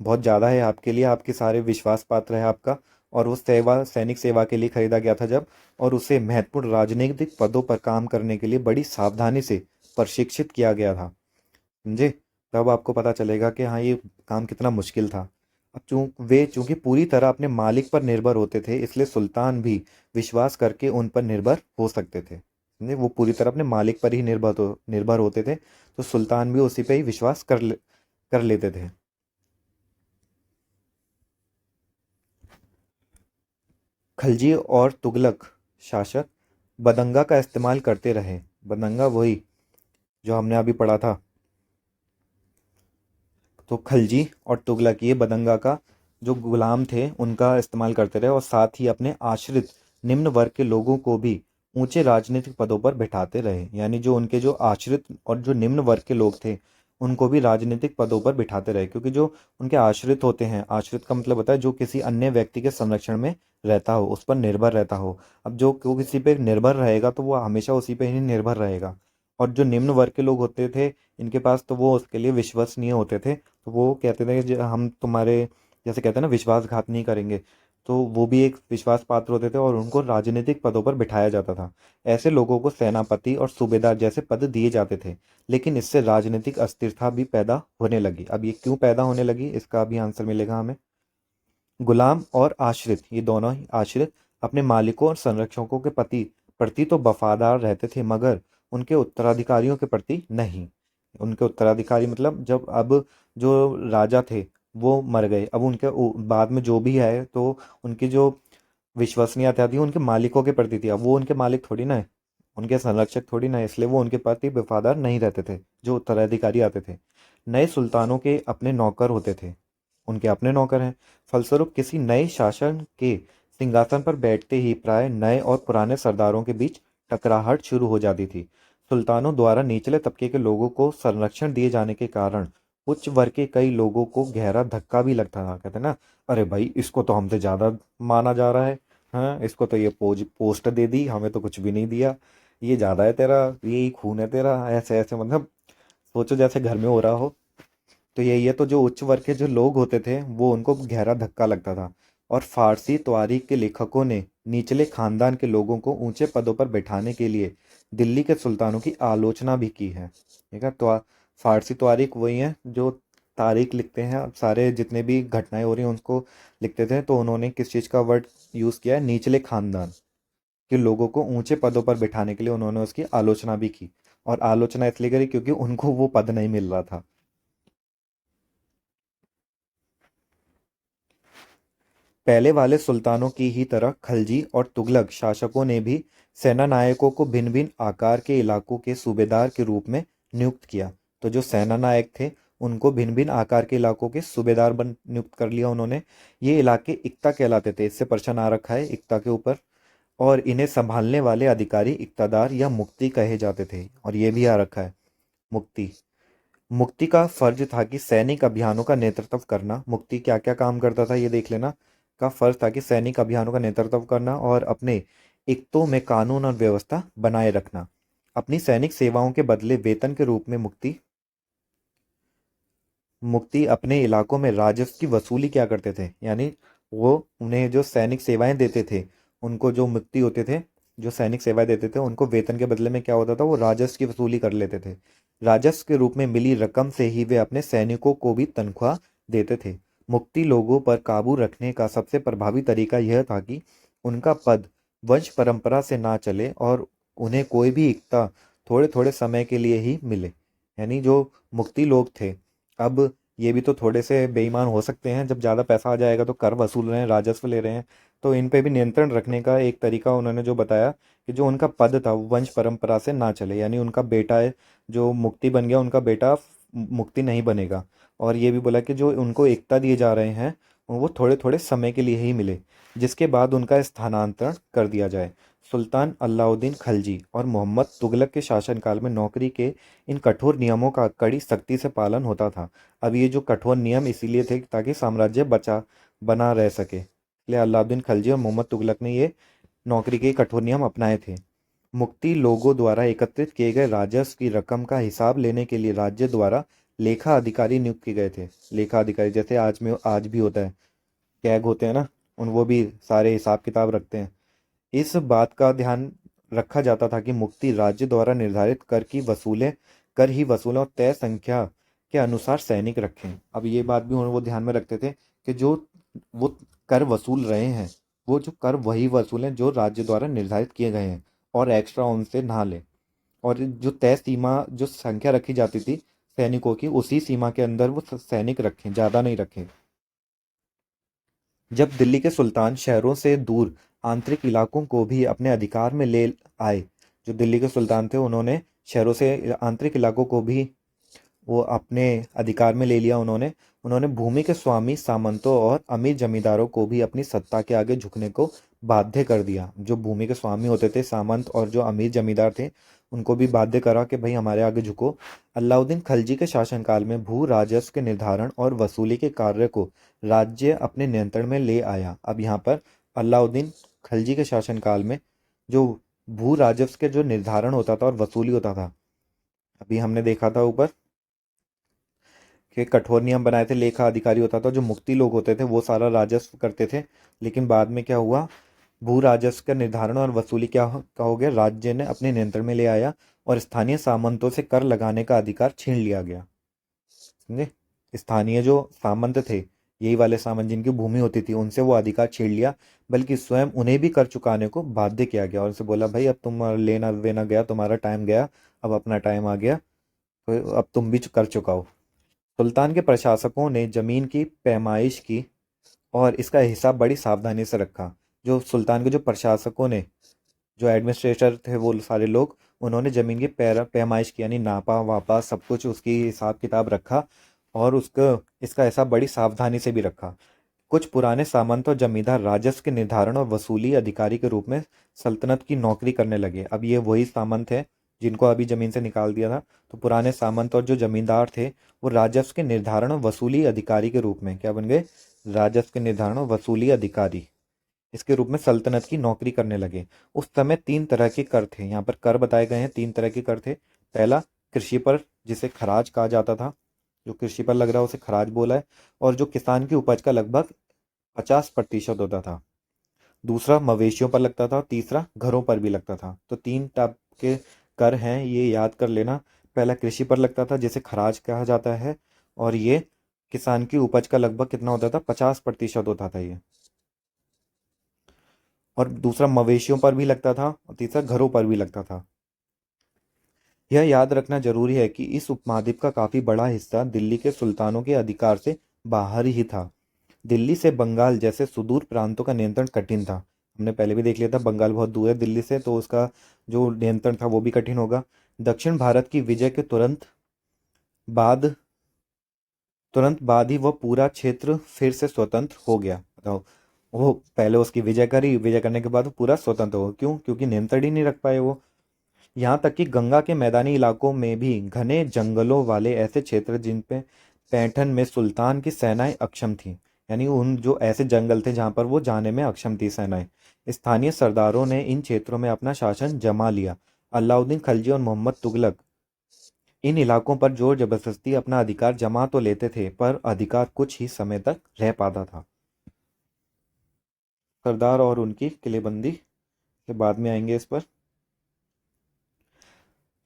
बहुत ज़्यादा है आपके लिए, आपके सारे विश्वास पात्र है आपका। और वो सेवा सैनिक सेवा के लिए खरीदा गया था जब, और उसे महत्वपूर्ण राजनीतिक पदों पर काम करने के लिए बड़ी सावधानी से प्रशिक्षित किया गया था। समझे? तब आपको पता चलेगा कि हाँ, ये काम कितना मुश्किल था। अब चूंकि पूरी तरह अपने मालिक पर निर्भर होते थे, इसलिए सुल्तान भी विश्वास करके उन पर निर्भर हो सकते थे। समझे? वो पूरी तरह अपने मालिक पर ही निर्भर होते थे, तो सुल्तान भी उसी पे ही विश्वास कर लेते थे। खलजी और तुगलक शासक बदंगा का इस्तेमाल करते रहे। बदंगा वही जो हमने अभी पढ़ा था। तो खलजी और तुगलक ये बदंगा का जो गुलाम थे उनका इस्तेमाल करते रहे, और साथ ही अपने आश्रित निम्न वर्ग के लोगों को भी ऊंचे राजनीतिक पदों पर बिठाते रहे। यानी जो उनके जो आश्रित और जो निम्न वर्ग के लोग थे उनको भी राजनीतिक पदों पर बिठाते रहे, क्योंकि जो उनके आश्रित होते हैं, आश्रित का मतलब होता है जो किसी अन्य व्यक्ति के संरक्षण में रहता हो, उस पर निर्भर रहता हो। अब जो किसी पे निर्भर रहेगा तो वो हमेशा उसी पे ही निर्भर रहेगा। और जो निम्न वर्ग के लोग होते थे इनके पास, तो वो उसके लिए विश्वसनीय होते थे। तो वो कहते थे कि हम तुम्हारे जैसे कहते हैं ना, विश्वासघात नहीं करेंगे। तो वो भी एक विश्वास पात्र होते थे और उनको राजनीतिक पदों पर बिठाया जाता था। ऐसे लोगों को सेनापति और सूबेदार जैसे पद दिए जाते थे। लेकिन इससे राजनीतिक अस्थिरता भी पैदा होने लगी। अब ये क्यों पैदा होने लगी, इसका भी आंसर मिलेगा हमें। गुलाम और आश्रित, ये दोनों ही आश्रित अपने मालिकों और संरक्षकों के प्रति तो वफादार रहते थे, मगर उनके उत्तराधिकारियों के प्रति नहीं। उनके उत्तराधिकारी मतलब जब अब जो राजा थे वो मर गए, अब उनके बाद में जो भी है, तो उनकी जो विश्वसनीयता थी उनके मालिकों के प्रति थी। अब वो उनके मालिक थोड़ी ना है, उनके संरक्षक थोड़ी ना है, इसलिए वो उनके प्रति वफादार नहीं रहते थे जो उत्तराधिकारी आते थे। नए सुल्तानों के अपने नौकर होते थे, उनके अपने नौकर हैं। फलस्वरूप किसी नए शासन के सिंहासन पर बैठते ही प्राय नए और पुराने सरदारों के बीच टकराहट शुरू हो जाती थी। सुल्तानों द्वारा निचले तबके के लोगों को संरक्षण दिए जाने के कारण उच्च वर्ग के कई लोगों को गहरा धक्का भी लगता था। कहते ना, अरे भाई इसको तो हमसे ज़्यादा माना जा रहा है, हाँ इसको तो ये पोस्ट दे दी, हमें तो कुछ भी नहीं दिया, ये ज़्यादा है तेरा, यही खून है तेरा, ऐसे ऐसे मतलब सोचो जैसे घर में हो रहा हो। तो यही है, तो जो उच्च वर्ग के जो लोग होते थे वो उनको गहरा धक्का लगता था। और फारसी तवारीख के लेखकों ने निचले खानदान के लोगों को ऊंचे पदों पर बैठाने के लिए दिल्ली के सुल्तानों की आलोचना भी की है। ठीक है, तो फारसी तवारीख वही है जो तारीख लिखते हैं, अब सारे जितने भी घटनाएं हो रही हैं उनको लिखते थे। तो उन्होंने किस चीज़ का वर्ड यूज़ किया है, निचले खानदान के लोगों को ऊंचे पदों पर बिठाने के लिए उन्होंने उसकी आलोचना भी की। और आलोचना इसलिए करी क्योंकि उनको वो पद नहीं मिल रहा था। पहले वाले सुल्तानों की ही तरह खलजी और तुगलक शासकों ने भी सेना नायकों को भिन्न भिन्न आकार के इलाकों के सूबेदार के रूप में नियुक्त किया। तो जो सेना नायक थे उनको भिन्न भिन्न आकार के इलाकों के सूबेदार बन नियुक्त कर लिया उन्होंने। ये इलाके इक्ता कहलाते थे, इससे प्रश्न आ रखा है इक्ता के ऊपर। और इन्हें संभालने वाले अधिकारी इक्तादार या मुक्ति कहे जाते थे, और ये भी आ रखा है मुक्ति। मुक्ति का फर्ज था कि सैनिक अभियानों का नेतृत्व करना। मुक्ति क्या क्या काम करता था ये देख लेना। का फर्ज था कि सैनिक अभियानों का नेतृत्व करना और अपने इक्तों में कानून और व्यवस्था बनाए रखना। अपनी सैनिक सेवाओं के बदले वेतन के रूप में मुक्ति मुक्ति अपने इलाकों में राजस्व की वसूली क्या करते थे, यानी वो उन्हें जो सैनिक सेवाएं देते थे, उनको जो मुक्ति होते थे, जो सैनिक सेवाएं देते थे, उनको वेतन के बदले में क्या होता था, वो राजस्व की वसूली कर लेते थे। राजस्व के रूप में मिली रकम से ही वे अपने सैनिकों को भी तनख्वाह देते थे। मुक्ति लोगों पर काबू रखने का सबसे प्रभावी तरीका यह था कि उनका पद वंश परंपरा से ना चले और उन्हें कोई भी इक्ता थोड़े थोड़े समय के लिए ही मिले। यानी जो मुक्ति लोग थे, अब ये भी तो थोड़े से बेईमान हो सकते हैं, जब ज़्यादा पैसा आ जाएगा तो कर वसूल रहे हैं, राजस्व ले रहे हैं, तो इन पे भी नियंत्रण रखने का एक तरीका उन्होंने जो बताया कि जो उनका पद था वो वंश परंपरा से ना चले, यानी उनका बेटा है जो मुक्ति बन गया, उनका बेटा मुक्ति नहीं बनेगा। और ये भी बोला कि जो उनको एकता दिए जा रहे हैं वो थोड़े थोड़े समय के लिए ही मिले, जिसके बाद उनका स्थानांतरण कर दिया जाए। सुल्तान अलाउद्दीन खलजी और मोहम्मद तुगलक के शासनकाल में नौकरी के इन कठोर नियमों का कड़ी सख्ती से पालन होता था। अब ये जो कठोर नियम इसीलिए थे ताकि साम्राज्य बना रह सके, इसलिए अलाउद्दीन खलजी और मोहम्मद तुगलक ने ये नौकरी के कठोर नियम अपनाए थे। मुक्ति लोगों द्वारा एकत्रित किए गए राजस्व की रकम का हिसाब लेने के लिए राज्य द्वारा लेखा अधिकारी नियुक्त किए गए थे। लेखा अधिकारी जैसे आज भी होता है, कैग होते हैं ना, वो भी सारे हिसाब किताब रखते हैं। इस बात का ध्यान रखा जाता था कि मुक्ति राज्य द्वारा निर्धारित कर ही वसूलें और तय संख्या के अनुसार सैनिक रखें। अब ये बात भी वो ध्यान में रखते थे कि जो वो कर वसूल रहे हैं, वो जो कर वही वसूलें जो राज्य द्वारा निर्धारित किए गए हैं और एक्स्ट्रा उनसे ना लें। और जो तय सीमा जो संख्या रखी जाती थी सैनिकों की, उसी सीमा के अंदर वो सैनिक रखें, ज़्यादा नहीं रखें। जब दिल्ली के सुल्तान शहरों से दूर आंतरिक इलाकों को भी अपने अधिकार में ले आए, जो दिल्ली के सुल्तान थे उन्होंने शहरों से आंतरिक इलाकों को भी वो अपने अधिकार में ले लिया। उन्होंने उन्होंने भूमि के स्वामी सामंतों और अमीर जमींदारों को भी अपनी सत्ता के आगे झुकने को बाध्य कर दिया। जो भूमि के स्वामी होते थे सामंत और जो अमीर जमींदार थे, उनको भी बाध्य करा कि भाई हमारे आगे झुको। अलाउद्दीन खलजी के शासनकाल में भू राजस्व के निर्धारण और वसूली के कार्य को राज्य अपने नियंत्रण में ले आया। अब यहाँ पर अलाउद्दीन खलजी के शासनकाल में जो भू राजस्व के जो निर्धारण होता था और वसूली होता था, अभी हमने देखा था ऊपर के कठोर नियम बनाए थे, लेखा अधिकारी होता था, जो मुक्ति लोग होते थे वो सारा राजस्व करते थे। लेकिन बाद में क्या हुआ, भू राजस्व का निर्धारण और वसूली क्या हो गया, राज्य ने अपने नियंत्रण में ले आया और स्थानीय सामंतों से कर लगाने का अधिकार छीन लिया गया। समझे, स्थानीय जो सामंत थे, यही वाले सामंत जिनकी भूमि होती थी, उनसे वो अधिकार छीन लिया, बल्कि स्वयं उन्हें भी कर चुकाने को बाध्य किया गया और उनसे बोला भाई अब तुम लेना देना गया, तुम्हारा टाइम गया, अब अपना टाइम आ गया, तो अब तुम भी कर चुकाओ। सुल्तान के प्रशासकों ने जमीन की पैमाइश की और इसका हिसाब बड़ी सावधानी से रखा। जो सुल्तान के जो प्रशासकों ने, जो एडमिनिस्ट्रेटर थे, वो सारे लोग, उन्होंने ज़मीन की पैमाइश की, यानी नापा वापा सब कुछ उसकी हिसाब किताब रखा और उसका इसका हिसाब बड़ी सावधानी से भी रखा। कुछ पुराने सामंत और जमींदार राजस्व के निर्धारण और वसूली अधिकारी के रूप में सल्तनत की नौकरी करने लगे। अब ये वही सामंत है जिनको अभी जमीन से निकाल दिया था। तो पुराने सामंत और जो जमींदार थे वो राजस्व के निर्धारण और वसूली अधिकारी के रूप में क्या बन गए, राजस्व के निर्धारण और वसूली अधिकारी, इसके रूप में सल्तनत की नौकरी करने लगे। उस समय 3 तरह के कर थे, यहाँ पर कर बताए गए हैं, 3 तरह के कर थे। पहला कृषि पर, जिसे खराज कहा जाता था, जो कृषि पर लग रहा है उसे खराज बोला है, और जो किसान की उपज का लगभग 50% होता था। दूसरा मवेशियों पर लगता था, तीसरा घरों पर भी लगता था। तो 3 टाइप के कर हैं, ये याद कर लेना। पहला कृषि पर लगता था जिसे खराज कहा जाता है, और ये किसान की उपज का लगभग कितना होता था, 50% होता था ये। और दूसरा मवेशियों पर भी लगता था और तीसरा घरों पर भी लगता था। यह याद रखना जरूरी है कि इस उपमहाद्वीप का काफी बड़ा हिस्सा दिल्ली के सुल्तानों के अधिकार से बाहर ही था। दिल्ली से बंगाल जैसे सुदूर प्रांतों का नियंत्रण कठिन था। हमने पहले भी देख लिया था, बंगाल बहुत दूर है दिल्ली से, तो उसका जो नियंत्रण था वो भी कठिन होगा। दक्षिण भारत की विजय के बाद तुरंत बाद ही वह पूरा क्षेत्र फिर से स्वतंत्र हो गया। बताओ, वो पहले उसकी विजय करी, विजय करने के बाद वो पूरा स्वतंत्र हो गया। क्यों? क्योंकि नियंत्रण ही नहीं रख पाए वो। यहाँ तक कि गंगा के मैदानी इलाकों में भी घने जंगलों वाले ऐसे क्षेत्र जिन पे पैठन में सुल्तान की सेनाएं अक्षम थीं, यानी उन जो ऐसे जंगल थे जहाँ पर वो जाने में अक्षम थी सेनाएं। स्थानीय सरदारों ने इन क्षेत्रों में अपना शासन जमा लिया। अलाउद्दीन खिलजी और मोहम्मद तुगलक इन इलाकों पर जोर जबरदस्ती अपना अधिकार जमा तो लेते थे, पर अधिकार कुछ ही समय तक रह पाता था। सरदार और उनकी किलेबंदी के बाद में आएंगे इस पर।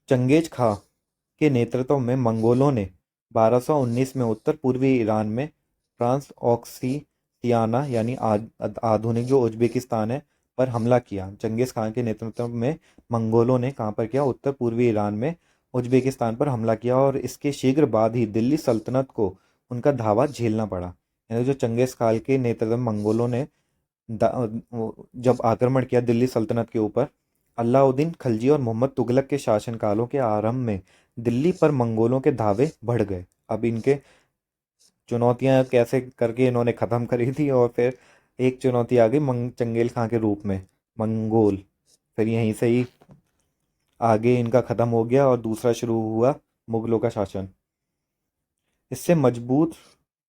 चंगेज खां के नेतृत्व में मंगोलों ने 1219 में उत्तर पूर्वी ईरान में फ्रांस ऑक्सीटियाना यानी आधुनिक जो उज्बेकिस्तान है पर हमला किया। चंगेज खान के नेतृत्व में मंगोलों ने कहाँ पर किया? उत्तर पूर्वी ईरान में उज्बेकिस्तान पर हमला किया, और इसके शीघ्र बाद ही दिल्ली सल्तनत को उनका धावा झेलना पड़ा। यानी जो चंगेज खान के नेतृत्व में मंगोलों ने जब आक्रमण किया दिल्ली सल्तनत के ऊपर, अलाउद्दीन खिलजी और मोहम्मद तुगलक के शासनकालों के आरंभ में दिल्ली पर मंगोलों के धावे बढ़ गए। अब इनके चुनौतियां कैसे करके इन्होंने ख़त्म करी थी, और फिर एक चुनौती आ गई चंगेल खां के रूप में मंगोल। फिर यहीं से ही आगे इनका ख़त्म हो गया और दूसरा शुरू हुआ मुगलों का शासन। इससे मजबूत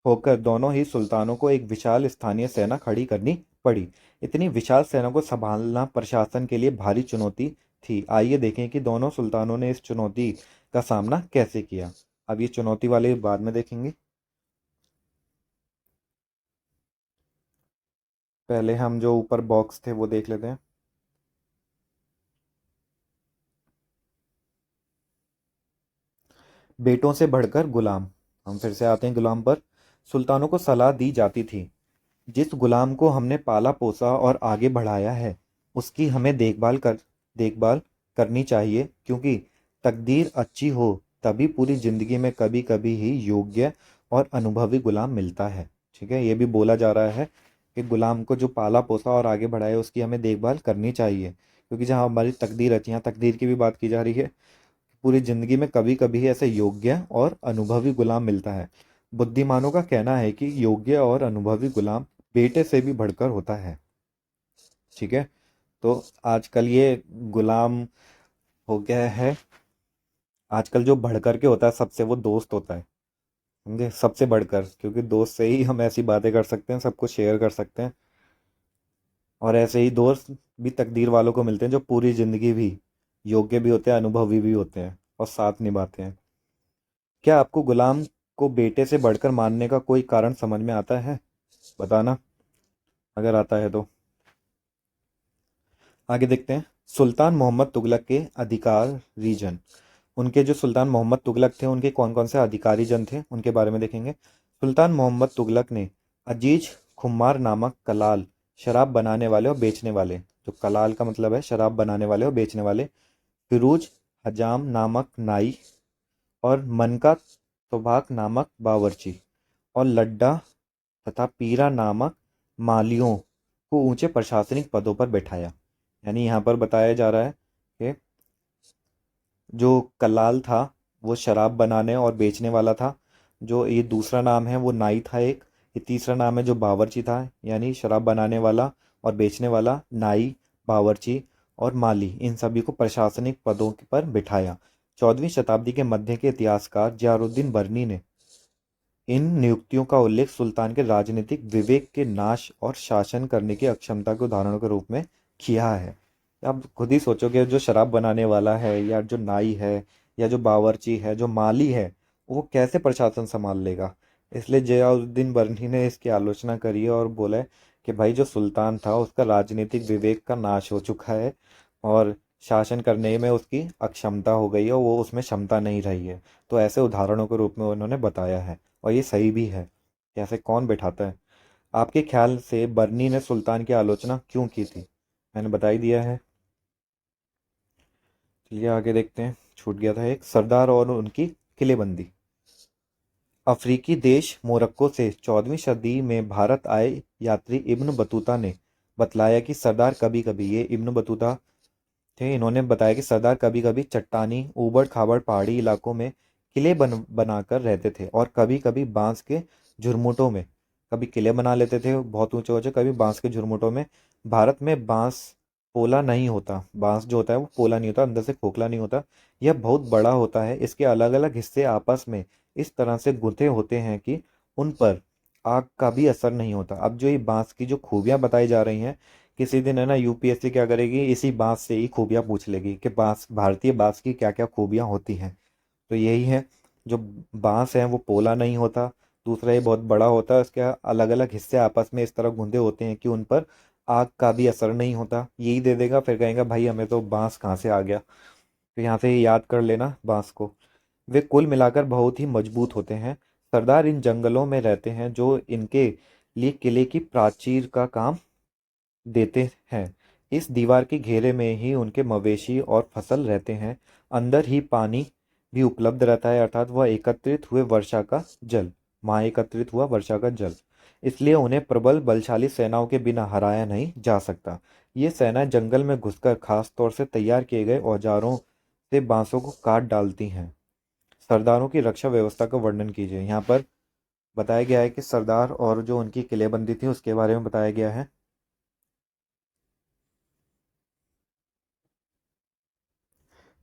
होकर दोनों ही सुल्तानों को एक विशाल स्थानीय सेना खड़ी करनी पड़ी। इतनी विशाल सेना को संभालना प्रशासन के लिए भारी चुनौती थी। आइए देखें कि दोनों सुल्तानों ने इस चुनौती का सामना कैसे किया। अब ये चुनौती वाले बाद में देखेंगे, पहले हम जो ऊपर बॉक्स थे वो देख लेते हैं। बेटों से बढ़कर गुलाम। हम फिर से आते हैं गुलाम पर। सुल्तानों को सलाह दी जाती थी, जिस गुलाम को हमने पाला पोसा और आगे बढ़ाया है उसकी हमें देखभाल करनी चाहिए, क्योंकि तकदीर अच्छी हो तभी पूरी जिंदगी में कभी कभी ही योग्य और अनुभवी गुलाम मिलता है। ठीक है, ये भी बोला जा रहा है कि गुलाम को जो पाला पोसा और आगे बढ़ाया उसकी हमें देखभाल करनी चाहिए, क्योंकि जहाँ हमारी तकदीर अच्छी, यहाँ तकदीर की भी बात की जा रही है, पूरी जिंदगी में कभी कभी ऐसे योग्य और अनुभवी गुलाम मिलता है। बुद्धिमानों का कहना है कि योग्य और अनुभवी गुलाम बेटे से भी बढ़कर होता है। ठीक है, तो आजकल ये गुलाम हो गया है, आजकल जो बढ़कर के होता है सबसे वो दोस्त होता है। समझे, सबसे बढ़कर, क्योंकि दोस्त से ही हम ऐसी बातें कर सकते हैं, सब कुछ शेयर कर सकते हैं। और ऐसे ही दोस्त भी तकदीर वालों को मिलते हैं जो पूरी जिंदगी भी योग्य भी होते हैं, अनुभवी भी होते हैं और साथ निभाते हैं। क्या आपको गुलाम को बेटे से बढ़कर मानने का कोई कारण समझ में आता है? बताना अगर आता है तो। आगे देखते हैं, सुल्तान मोहम्मद तुगलक के अधिकार रीजन। उनके जो सुल्तान मोहम्मद तुगलक थे उनके कौन कौन से अधिकारी जन थे उनके बारे में देखेंगे। सुल्तान मोहम्मद तुगलक ने अजीज खुमार नामक कलाल शराब बनाने वाले और बेचने वाले, जो कलाल का मतलब है शराब बनाने वाले और बेचने वाले, फिरोज हजाम नामक नाई और मनका तोबाक नामक बावर्ची और लड्डा तथा पीरा नामक मालियों को ऊंचे प्रशासनिक पदों पर बैठाया। यानी यहाँ पर बताया जा रहा है कि जो कलाल था वो शराब बनाने और बेचने वाला था, जो ये दूसरा नाम है वो नाई था एक, ये तीसरा नाम है जो बावर्ची था, यानी शराब बनाने वाला और बेचने वाला, नाई, बावर्ची और माली, इन सभी को प्रशासनिक पदों पर बिठाया। 14वीं शताब्दी के मध्य के इतिहासकार जियारुद्दीन बर्नी ने इन नियुक्तियों का उल्लेख सुल्तान के राजनीतिक विवेक के नाश और शासन करने की अक्षमता के उदाहरणों के रूप में किया है। आप खुद ही सोचो कि जो शराब बनाने वाला है या जो नाई है या जो बावर्ची है, जो माली है, वो कैसे प्रशासन संभाल लेगा। इसलिए जियाउद्दीन बर्नी ने इसकी आलोचना करी है और बोला है कि भाई जो सुल्तान था उसका राजनीतिक विवेक का नाश हो चुका है और शासन करने में उसकी अक्षमता हो गई है और वो उसमें क्षमता नहीं रही है। तो ऐसे उदाहरणों के रूप में उन्होंने बताया है और ये सही भी है। ऐसे कौन बैठाता है? आपके ख्याल से बर्नी ने सुल्तान की आलोचना क्यों की थी? मैंने बता ही दिया है। चलिए आगे देखते हैं, छूट गया था एक, सरदार और उनकी किलेबंदी। अफ्रीकी देश मोरक्को से 14वीं सदी में भारत आए यात्री इब्न बतूता ने बतलाया कि सरदार कभी कभी, ये इब्न बतूता थे, इन्होंने बताया कि सरदार कभी कभी चट्टानी ऊबड़ खाबड़ पहाड़ी इलाकों में किले बनाकर रहते थे और कभी कभी बांस के झुरमुटों में, कभी किले बना लेते थे बहुत ऊंचे ऊंचे, कभी बांस के झुरमुटों में। भारत में बांस पोला नहीं होता, बांस जो होता है वो पोला नहीं होता, अंदर से खोखला नहीं होता, यह बहुत बड़ा होता है। इसके अलग अलग हिस्से आपस में इस तरह से गुंथे होते हैं कि उन पर आग का भी असर नहीं होता। अब जो ये बांस की जो खूबियां बताई जा रही हैं, किसी दिन है ना यूपीएससी क्या करेगी, इसी बांस से ही खूबियां पूछ लेगी कि बांस, भारतीय बांस की क्या क्या खूबियां होती हैं। तो यही है, जो बांस है वो पोला नहीं होता। दूसरा, ये बहुत बड़ा होता है, उसके अलग अलग हिस्से आपस में इस तरह गुंदे होते हैं कि उन पर आग का भी असर नहीं होता। यही दे देगा, फिर कहेगा भाई हमें तो बांस कहाँ से आ गया। तो यहाँ से ये याद कर लेना बांस को। वे कुल मिलाकर बहुत ही मजबूत होते हैं। सरदार इन जंगलों में रहते हैं जो इनके लिए किले की प्राचीर का काम देते हैं। इस दीवार के घेरे में ही उनके मवेशी और फसल रहते हैं। अंदर ही पानी भी उपलब्ध रहता है, अर्थात वह एकत्रित हुए वर्षा का जल, वहाँ एकत्रित हुआ वर्षा का जल। इसलिए उन्हें प्रबल बलशाली सेनाओं के बिना हराया नहीं जा सकता। ये सेना जंगल में घुसकर खास तौर से तैयार किए गए औजारों से बांसों को काट डालती हैं। सरदारों की रक्षा व्यवस्था का वर्णन कीजिए। यहाँ पर बताया गया है कि सरदार और जो उनकी किलेबंदी थी उसके बारे में बताया गया है।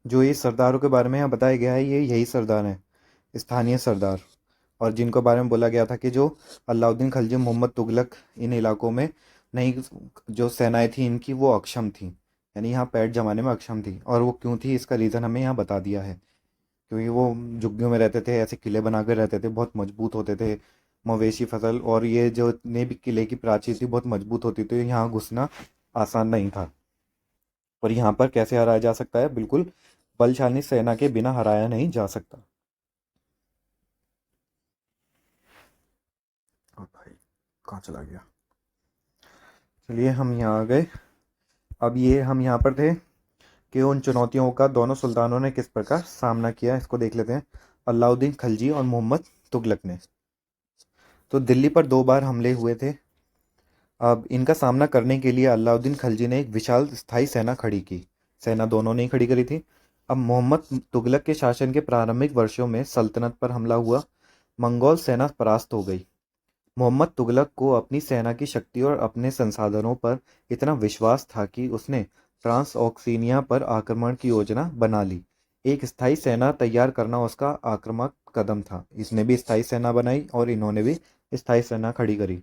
जो ये सरदारों के बारे में यहाँ बताया गया है, ये यही सरदार हैं, स्थानीय सरदार, और जिनको बारे में बोला गया था कि जो अलाउद्दीन खिलजी, मोहम्मद तुगलक, इन इलाकों में नहीं, जो सेनाएं थी इनकी वो अक्षम थी, यानी यहाँ पैठ जमाने में अक्षम थी। और वो क्यों थी, इसका रीज़न हमें यहाँ बता दिया है। क्योंकि वो झुग्गियों में रहते थे, ऐसे किले बनाकर रहते थे, बहुत मजबूत होते थे। मवेशी, फसल और ये जो इतने भी किले की प्राचीर थी बहुत मजबूत होती थी, यहाँ घुसना आसान नहीं था। और यहाँ पर कैसे हराया जा सकता है, बिल्कुल बलशाली सेना के बिना हराया नहीं जा सकता। और भाई कहाँ चला गया। चलिए हम यहाँ आ गए। अब ये हम यहाँ पर थे कि उन चुनौतियों का दोनों सुल्तानों ने किस प्रकार सामना किया, इसको देख लेते हैं। अलाउद्दीन खिलजी और मोहम्मद तुगलक ने तो दिल्ली पर 2 बार हमले हुए थे। अब इनका सामना करने के लिए अलाउद्दीन खिलजी ने एक विशाल स्थायी सेना खड़ी की। सेना दोनों ने ही खड़ी करी थी। अब मोहम्मद तुगलक के शासन के प्रारंभिक वर्षों में सल्तनत पर हमला हुआ। मंगोल सेना परास्त हो गई। मोहम्मद तुगलक को अपनी सेना की शक्ति और अपने संसाधनों पर इतना विश्वास था कि उसने ट्रांस ऑक्सीनिया पर आक्रमण की योजना बना ली। एक स्थायी सेना तैयार करना उसका आक्रामक कदम था। इसने भी स्थायी सेना बनाई और इन्होंने भी स्थायी सेना खड़ी करी।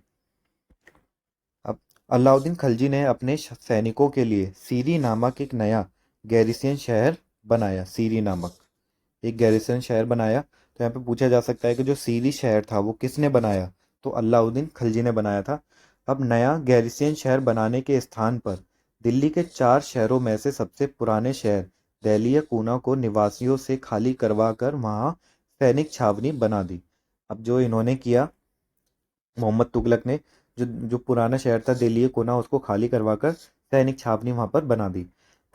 अब अलाउद्दीन खिलजी ने अपने सैनिकों के लिए सीरी नामक एक नया गैरिसियन शहर बनाया। सीरी नामक एक गैरिसन शहर बनाया। तो यहाँ पे पूछा जा सकता है कि जो सीरी शहर था वो किसने बनाया, तो अलाउद्दीन खिलजी ने बनाया था। अब नया गैरिसियन शहर बनाने के स्थान पर दिल्ली के 4 शहरों में से सबसे पुराने शहर दहलिया कूना को निवासियों से खाली करवा कर वहाँ सैनिक छावनी बना दी। अब जो इन्होंने किया, मोहम्मद तुगलक ने, जो जो पुराना शहर था दिल्ली कोना, उसको खाली करवाकर सैनिक छावनी वहां पर बना दी।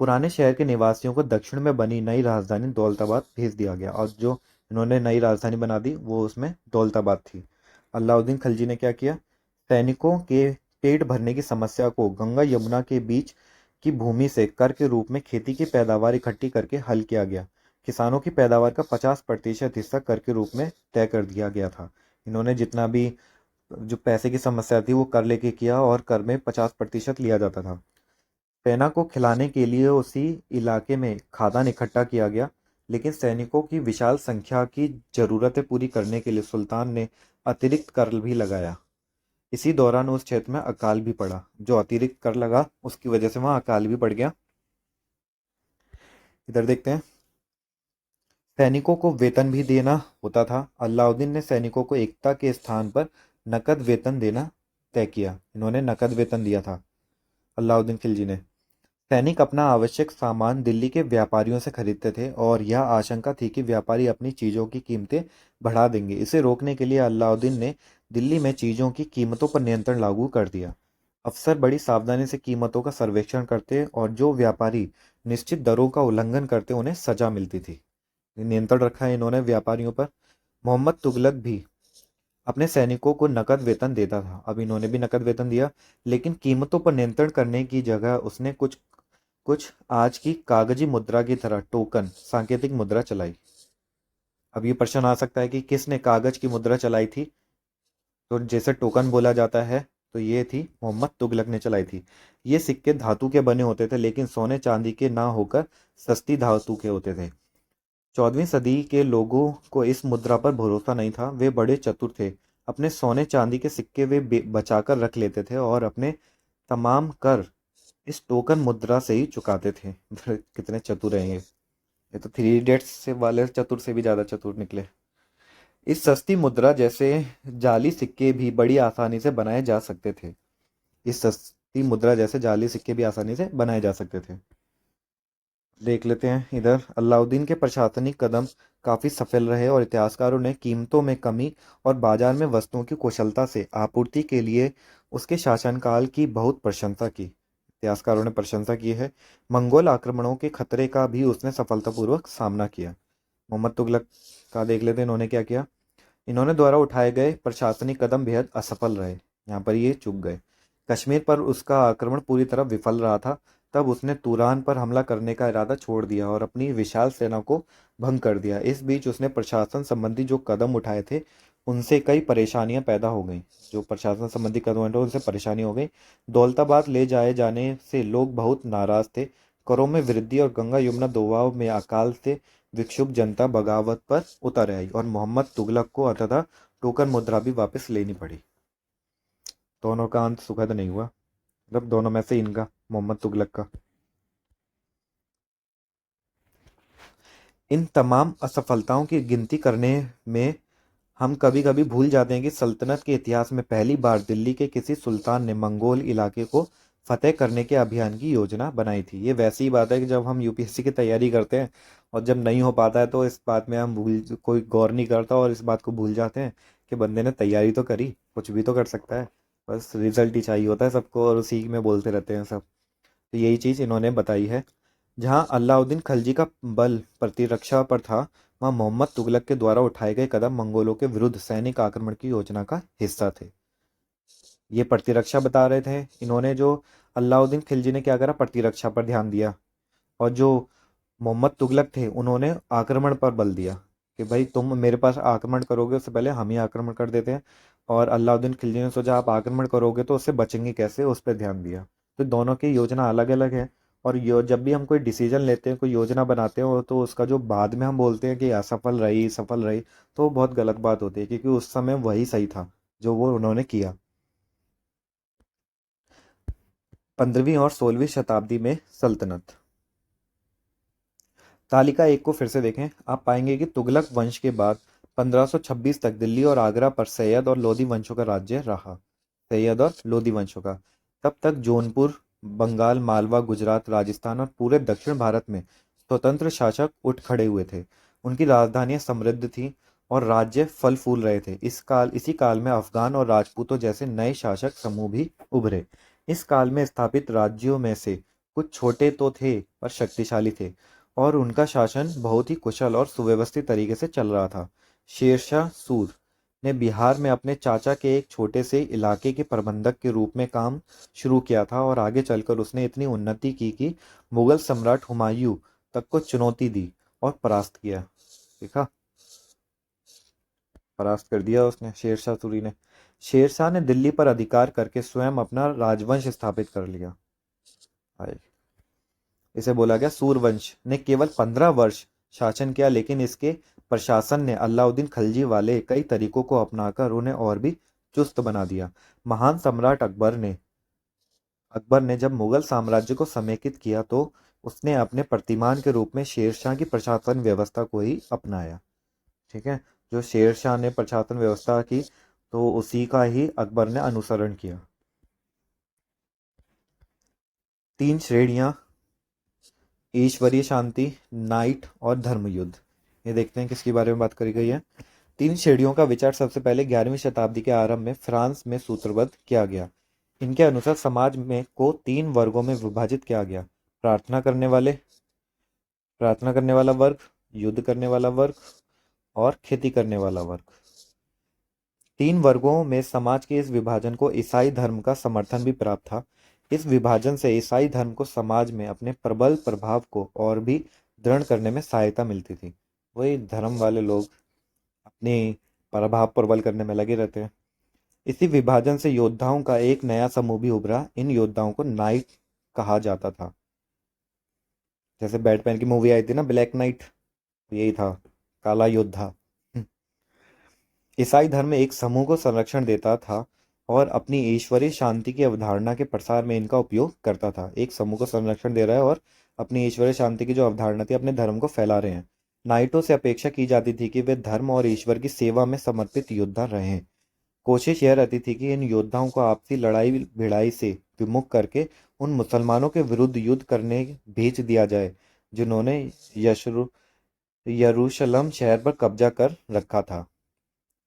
पुराने शहर के निवासियों को दक्षिण में बनी नई राजधानी दौलताबाद भेज दिया गया, और जो इन्होंने नई राजधानी बना दी वो उसमें दौलताबाद थी। अलाउद्दीन खिलजी ने क्या किया, सैनिकों के पेट भरने की समस्या को गंगा यमुना के बीच की भूमि से कर के रूप में खेती की पैदावार इकट्ठी करके हल किया गया। किसानों की पैदावार का 50% हिस्सा कर के रूप में तय कर दिया गया था। इन्होंने जितना भी जो पैसे की समस्या थी वो कर लेके किया, और कर में 50% लिया जाता था। सेना को खिलाने के लिए उसी इलाके में खाद्यान्न इकट्ठा किया गया। लेकिन सैनिकों की विशाल संख्या की जरूरतें पूरी करने के लिए सुल्तान ने अतिरिक्त कर भी लगाया। इसी दौरान उस क्षेत्र में अकाल भी पड़ा। जो अतिरिक्त कर लगा उसकी वजह से वहां अकाल भी पड़ गया। इधर देखते हैं, सैनिकों को वेतन भी देना होता था। अलाउद्दीन ने सैनिकों को एकता के स्थान पर नकद वेतन देना तय किया। इन्होंने नकद वेतन दिया था अलाउद्दीन खिलजी ने। सैनिक अपना आवश्यक सामान दिल्ली के व्यापारियों से खरीदते थे, और यह आशंका थी कि व्यापारी अपनी चीज़ों की कीमतें बढ़ा देंगे। इसे रोकने के लिए अलाउद्दीन ने दिल्ली में चीज़ों की कीमतों पर नियंत्रण लागू कर दिया। अफसर बड़ी सावधानी से कीमतों का सर्वेक्षण करते, और जो व्यापारी निश्चित दरों का उल्लंघन करते उन्हें सजा मिलती थी। नियंत्रण रखा है इन्होंने व्यापारियों पर। मोहम्मद तुगलक भी अपने सैनिकों को नकद वेतन देता था। अब इन्होंने भी नकद वेतन दिया, लेकिन कीमतों पर नियंत्रण करने की जगह उसने कुछ कुछ आज की कागजी मुद्रा की तरह टोकन सांकेतिक मुद्रा चलाई। अब ये प्रश्न आ सकता है कि किसने कागज की मुद्रा चलाई थी, तो जैसे टोकन बोला जाता है, तो ये थी मोहम्मद तुगलक ने चलाई थी। ये सिक्के धातु के बने होते थे, लेकिन सोने चांदी के ना होकर सस्ती धातु के होते थे। 14वीं सदी के लोगों को इस मुद्रा पर भरोसा नहीं था। वे बड़े चतुर थे। अपने सोने चांदी के सिक्के वे बचाकर रख लेते थे और अपने तमाम कर इस टोकन मुद्रा से ही चुकाते थे। कितने चतुर हैं ये तो थ्री इडियट्स से वाले चतुर से भी ज्यादा चतुर निकले। इस सस्ती मुद्रा जैसे जाली सिक्के भी बड़ी आसानी से बनाए जा सकते थे। इस सस्ती मुद्रा जैसे जाली सिक्के भी आसानी से बनाए जा सकते थे। देख लेते हैं इधर, अलाउद्दीन के प्रशासनिक कदम काफी सफल रहे और इतिहासकारों ने कीमतों में कमी और बाजार में वस्तुओं की कुशलता से आपूर्ति के लिए उसके शासनकाल की बहुत प्रशंसा की। इतिहासकारों ने प्रशंसा की है। मंगोल आक्रमणों के खतरे का भी उसने सफलतापूर्वक सामना किया। मोहम्मद तुगलक का देख लेते हैं इन्होंने क्या किया। इन्होंने द्वारा उठाए गए प्रशासनिक कदम बेहद असफल रहे। यहाँ पर ये चूक गए। कश्मीर पर उसका आक्रमण पूरी तरह विफल रहा था। तब उसने तुरान पर हमला करने का इरादा छोड़ दिया और अपनी विशाल सेना को भंग कर दिया। इस बीच उसने प्रशासन संबंधी जो कदम उठाए थे उनसे कई परेशानियां पैदा हो गईं। जो प्रशासन संबंधी कदम उठाए उनसे परेशानी हो गई। दौलताबाद ले जाए जाने से लोग बहुत नाराज थे। करों में वृद्धि और गंगा यमुना दोआब में अकाल से विक्षुब्ध जनता बगावत पर उतर आई और मोहम्मद तुगलक को अंततः टोकन मुद्रा भी वापस लेनी पड़ी। दोनों का अंत सुखद नहीं हुआ, मतलब दोनों में से इनका, मोहम्मद तुगलक का। इन तमाम असफलताओं की गिनती करने में हम कभी कभी भूल जाते हैं कि सल्तनत के इतिहास में पहली बार दिल्ली के किसी सुल्तान ने मंगोल इलाके को फतेह करने के अभियान की योजना बनाई थी। ये वैसी ही बात है कि जब हम यूपीएससी की तैयारी करते हैं और जब नहीं हो पाता है तो इस बात में हम भूल, कोई गौर नहीं करता और इस बात को भूल जाते हैं कि बंदे ने तैयारी तो करी, कुछ भी तो कर सकता है, बस रिजल्ट ही चाहिए होता है सबको और उसी में बोलते रहते हैं सब। तो यही चीज़ इन्होंने बताई है। जहां अलाउद्दीन खिलजी का बल प्रतिरक्षा पर था, वहां मोहम्मद तुगलक के द्वारा उठाए गए कदम मंगोलों के विरुद्ध सैनिक आक्रमण की योजना का हिस्सा थे। ये प्रतिरक्षा बता रहे थे इन्होंने। जो अलाउद्दीन खिलजी ने क्या करा, प्रतिरक्षा पर ध्यान दिया। और जो मोहम्मद तुगलक थे उन्होंने आक्रमण पर बल दिया कि भाई तुम मेरे पास आक्रमण करोगे उससे पहले हम ही आक्रमण कर देते हैं। और अलाउद्दीन खिलजी ने सोचा आप आक्रमण करोगे तो उससे बचेंगे कैसे, उस पर ध्यान दिया। तो दोनों की योजना अलग अलग है। और जब भी हम कोई डिसीजन लेते हैं, कोई योजना बनाते हैं, तो उसका जो बाद में हम बोलते हैं कि असफल रही सफल रही, तो वो बहुत गलत बात होती है क्योंकि उस समय वही सही था जो वो उन्होंने किया। 15वीं और 16वीं शताब्दी में सल्तनत। तालिका एक को फिर से देखें, आप पाएंगे कि तुगलक वंश के बाद 1526 तक दिल्ली और आगरा पर सैयद और लोदी वंशों का राज्य रहा। सैयद और लोदी वंशों का। तब तक जौनपुर, बंगाल, मालवा, गुजरात, राजस्थान और पूरे दक्षिण भारत में स्वतंत्र शासक उठ खड़े हुए थे। उनकी राजधानियां समृद्ध थीं और राज्य फल फूल रहे थे। इसी काल में अफगान और राजपूतों जैसे नए शासक समूह भी उभरे। इस काल में स्थापित राज्यों में से कुछ छोटे तो थे पर शक्तिशाली थे और उनका शासन बहुत ही कुशल और सुव्यवस्थित तरीके से चल रहा था। शेरशाह सूर ने बिहार में अपने चाचा के एक छोटे से इलाके के प्रबंधक के रूप में काम शुरू किया था और आगे चलकर उसने इतनी उन्नति की कि मुगल सम्राट हुमायूं तक को चुनौती दी और परास्त किया। देखा, परास्त कर दिया उसने, शेरशाह सूरी ने। शेरशाह ने दिल्ली पर अधिकार करके स्वयं अपना राजवंश स्थापित कर लिया। हाय। इसे बोला गया सूरवंश। ने केवल 15 वर्ष शासन किया, लेकिन इसके प्रशासन ने अलाउद्दीन खिलजी वाले कई तरीकों को अपनाकर उन्हें और भी चुस्त बना दिया। महान सम्राट अकबर ने जब मुगल साम्राज्य को समेकित किया तो उसने अपने प्रतिमान के रूप में शेरशाह की प्रशासन व्यवस्था को ही अपनाया। ठीक है, जो शेरशाह ने प्रशासन व्यवस्था की तो उसी का ही अकबर ने अनुसरण किया। 3 श्रेणियां, ईश्वरीय शांति, नाइट और धर्मयुद्ध। ये देखते हैं किसके बारे में बात करी गई है। 3 श्रेणियों का विचार सबसे पहले 11वीं शताब्दी के आरंभ में फ्रांस में सूत्रबद्ध किया गया। इनके अनुसार समाज में को 3 वर्गों में विभाजित किया गया। प्रार्थना करने वाले प्रार्थना करने वाला वर्ग, युद्ध करने वाला वर्ग और खेती करने वाला वर्ग। 3 वर्गों में समाज के इस विभाजन को ईसाई धर्म का समर्थन भी प्राप्त था। इस विभाजन से ईसाई धर्म को समाज में अपने प्रबल प्रभाव को और भी दृढ़ करने में सहायता मिलती थी। वही धर्म वाले लोग अपने प्रभाव प्रबल करने में लगे रहते हैं। इसी विभाजन से योद्धाओं का एक नया समूह भी उभरा। इन योद्धाओं को नाइट कहा जाता था। जैसे बैटमैन की मूवी आई थी ना, ब्लैक नाइट, यही था, काला योद्धा। ईसाई धर्म एक समूह को संरक्षण देता था और अपनी ईश्वरीय शांति की अवधारणा के प्रसार में इनका उपयोग करता था। एक समूह को संरक्षण दे रहा है और अपनी ईश्वरीय शांति की जो अवधारणा थी अपने धर्म को फैला रहे हैं। नाइटों से अपेक्षा की जाती थी कि वे धर्म और ईश्वर की सेवा में समर्पित योद्धा रहें। कोशिश यह रहती थी कि इन योद्धाओं को आपसी लड़ाई भिड़ाई से विमुख करके उन मुसलमानों के विरुद्ध युद्ध करने भेज दिया जाए जिन्होंने यशरु यरूशलेम शहर पर कब्जा कर रखा था।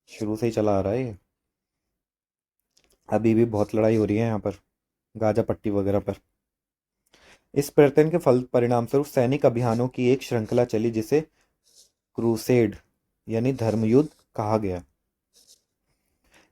शुरू से ही चला आ रहा है ये। अभी भी बहुत लड़ाई हो रही है यहाँ पर, गाजा पट्टी वगैरह पर। इस प्रयत्न के फल परिणाम स्वरूप सैनिक अभियानों की एक श्रृंखला चली जिसे क्रूसेड यानी धर्मयुद्ध कहा गया।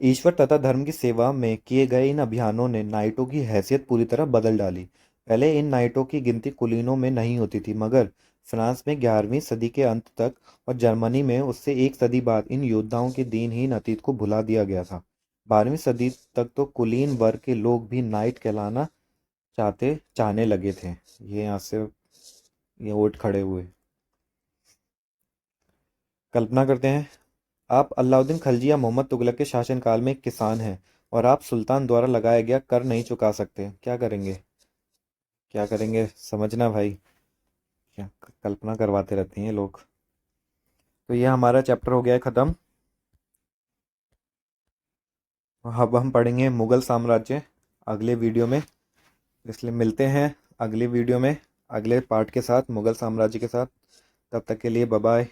ईश्वर तथा धर्म की सेवा में किए गए इन अभियानों ने नाइटों की हैसियत पूरी तरह बदल डाली। पहले इन नाइटों की गिनती कुलीनों में नहीं होती थी, मगर फ्रांस में 11वीं सदी के अंत तक और जर्मनी में उससे एक सदी बाद इन योद्धाओं के दीनहीन अतीत को भुला दिया गया था। 12वीं सदी तक तो कुलीन वर्ग के लोग भी नाइट कहलाना चाहने लगे थे। ये यहाँ से ये उठ खड़े हुए। कल्पना करते हैं, आप अलाउद्दीन खिलजी या मोहम्मद तुगलक के शासनकाल में एक किसान हैं और आप सुल्तान द्वारा लगाया गया कर नहीं चुका सकते। क्या करेंगे? क्या करेंगे समझना भाई। क्या कल्पना करवाते रहते हैं ये लोग। तो ये हमारा चैप्टर हो गया है ख़त्म। अब हम पढ़ेंगे मुगल साम्राज्य अगले वीडियो में, इसलिए मिलते हैं अगले वीडियो में अगले पार्ट के साथ मुगल साम्राज्य के साथ। तब तक के लिए बाय बाय।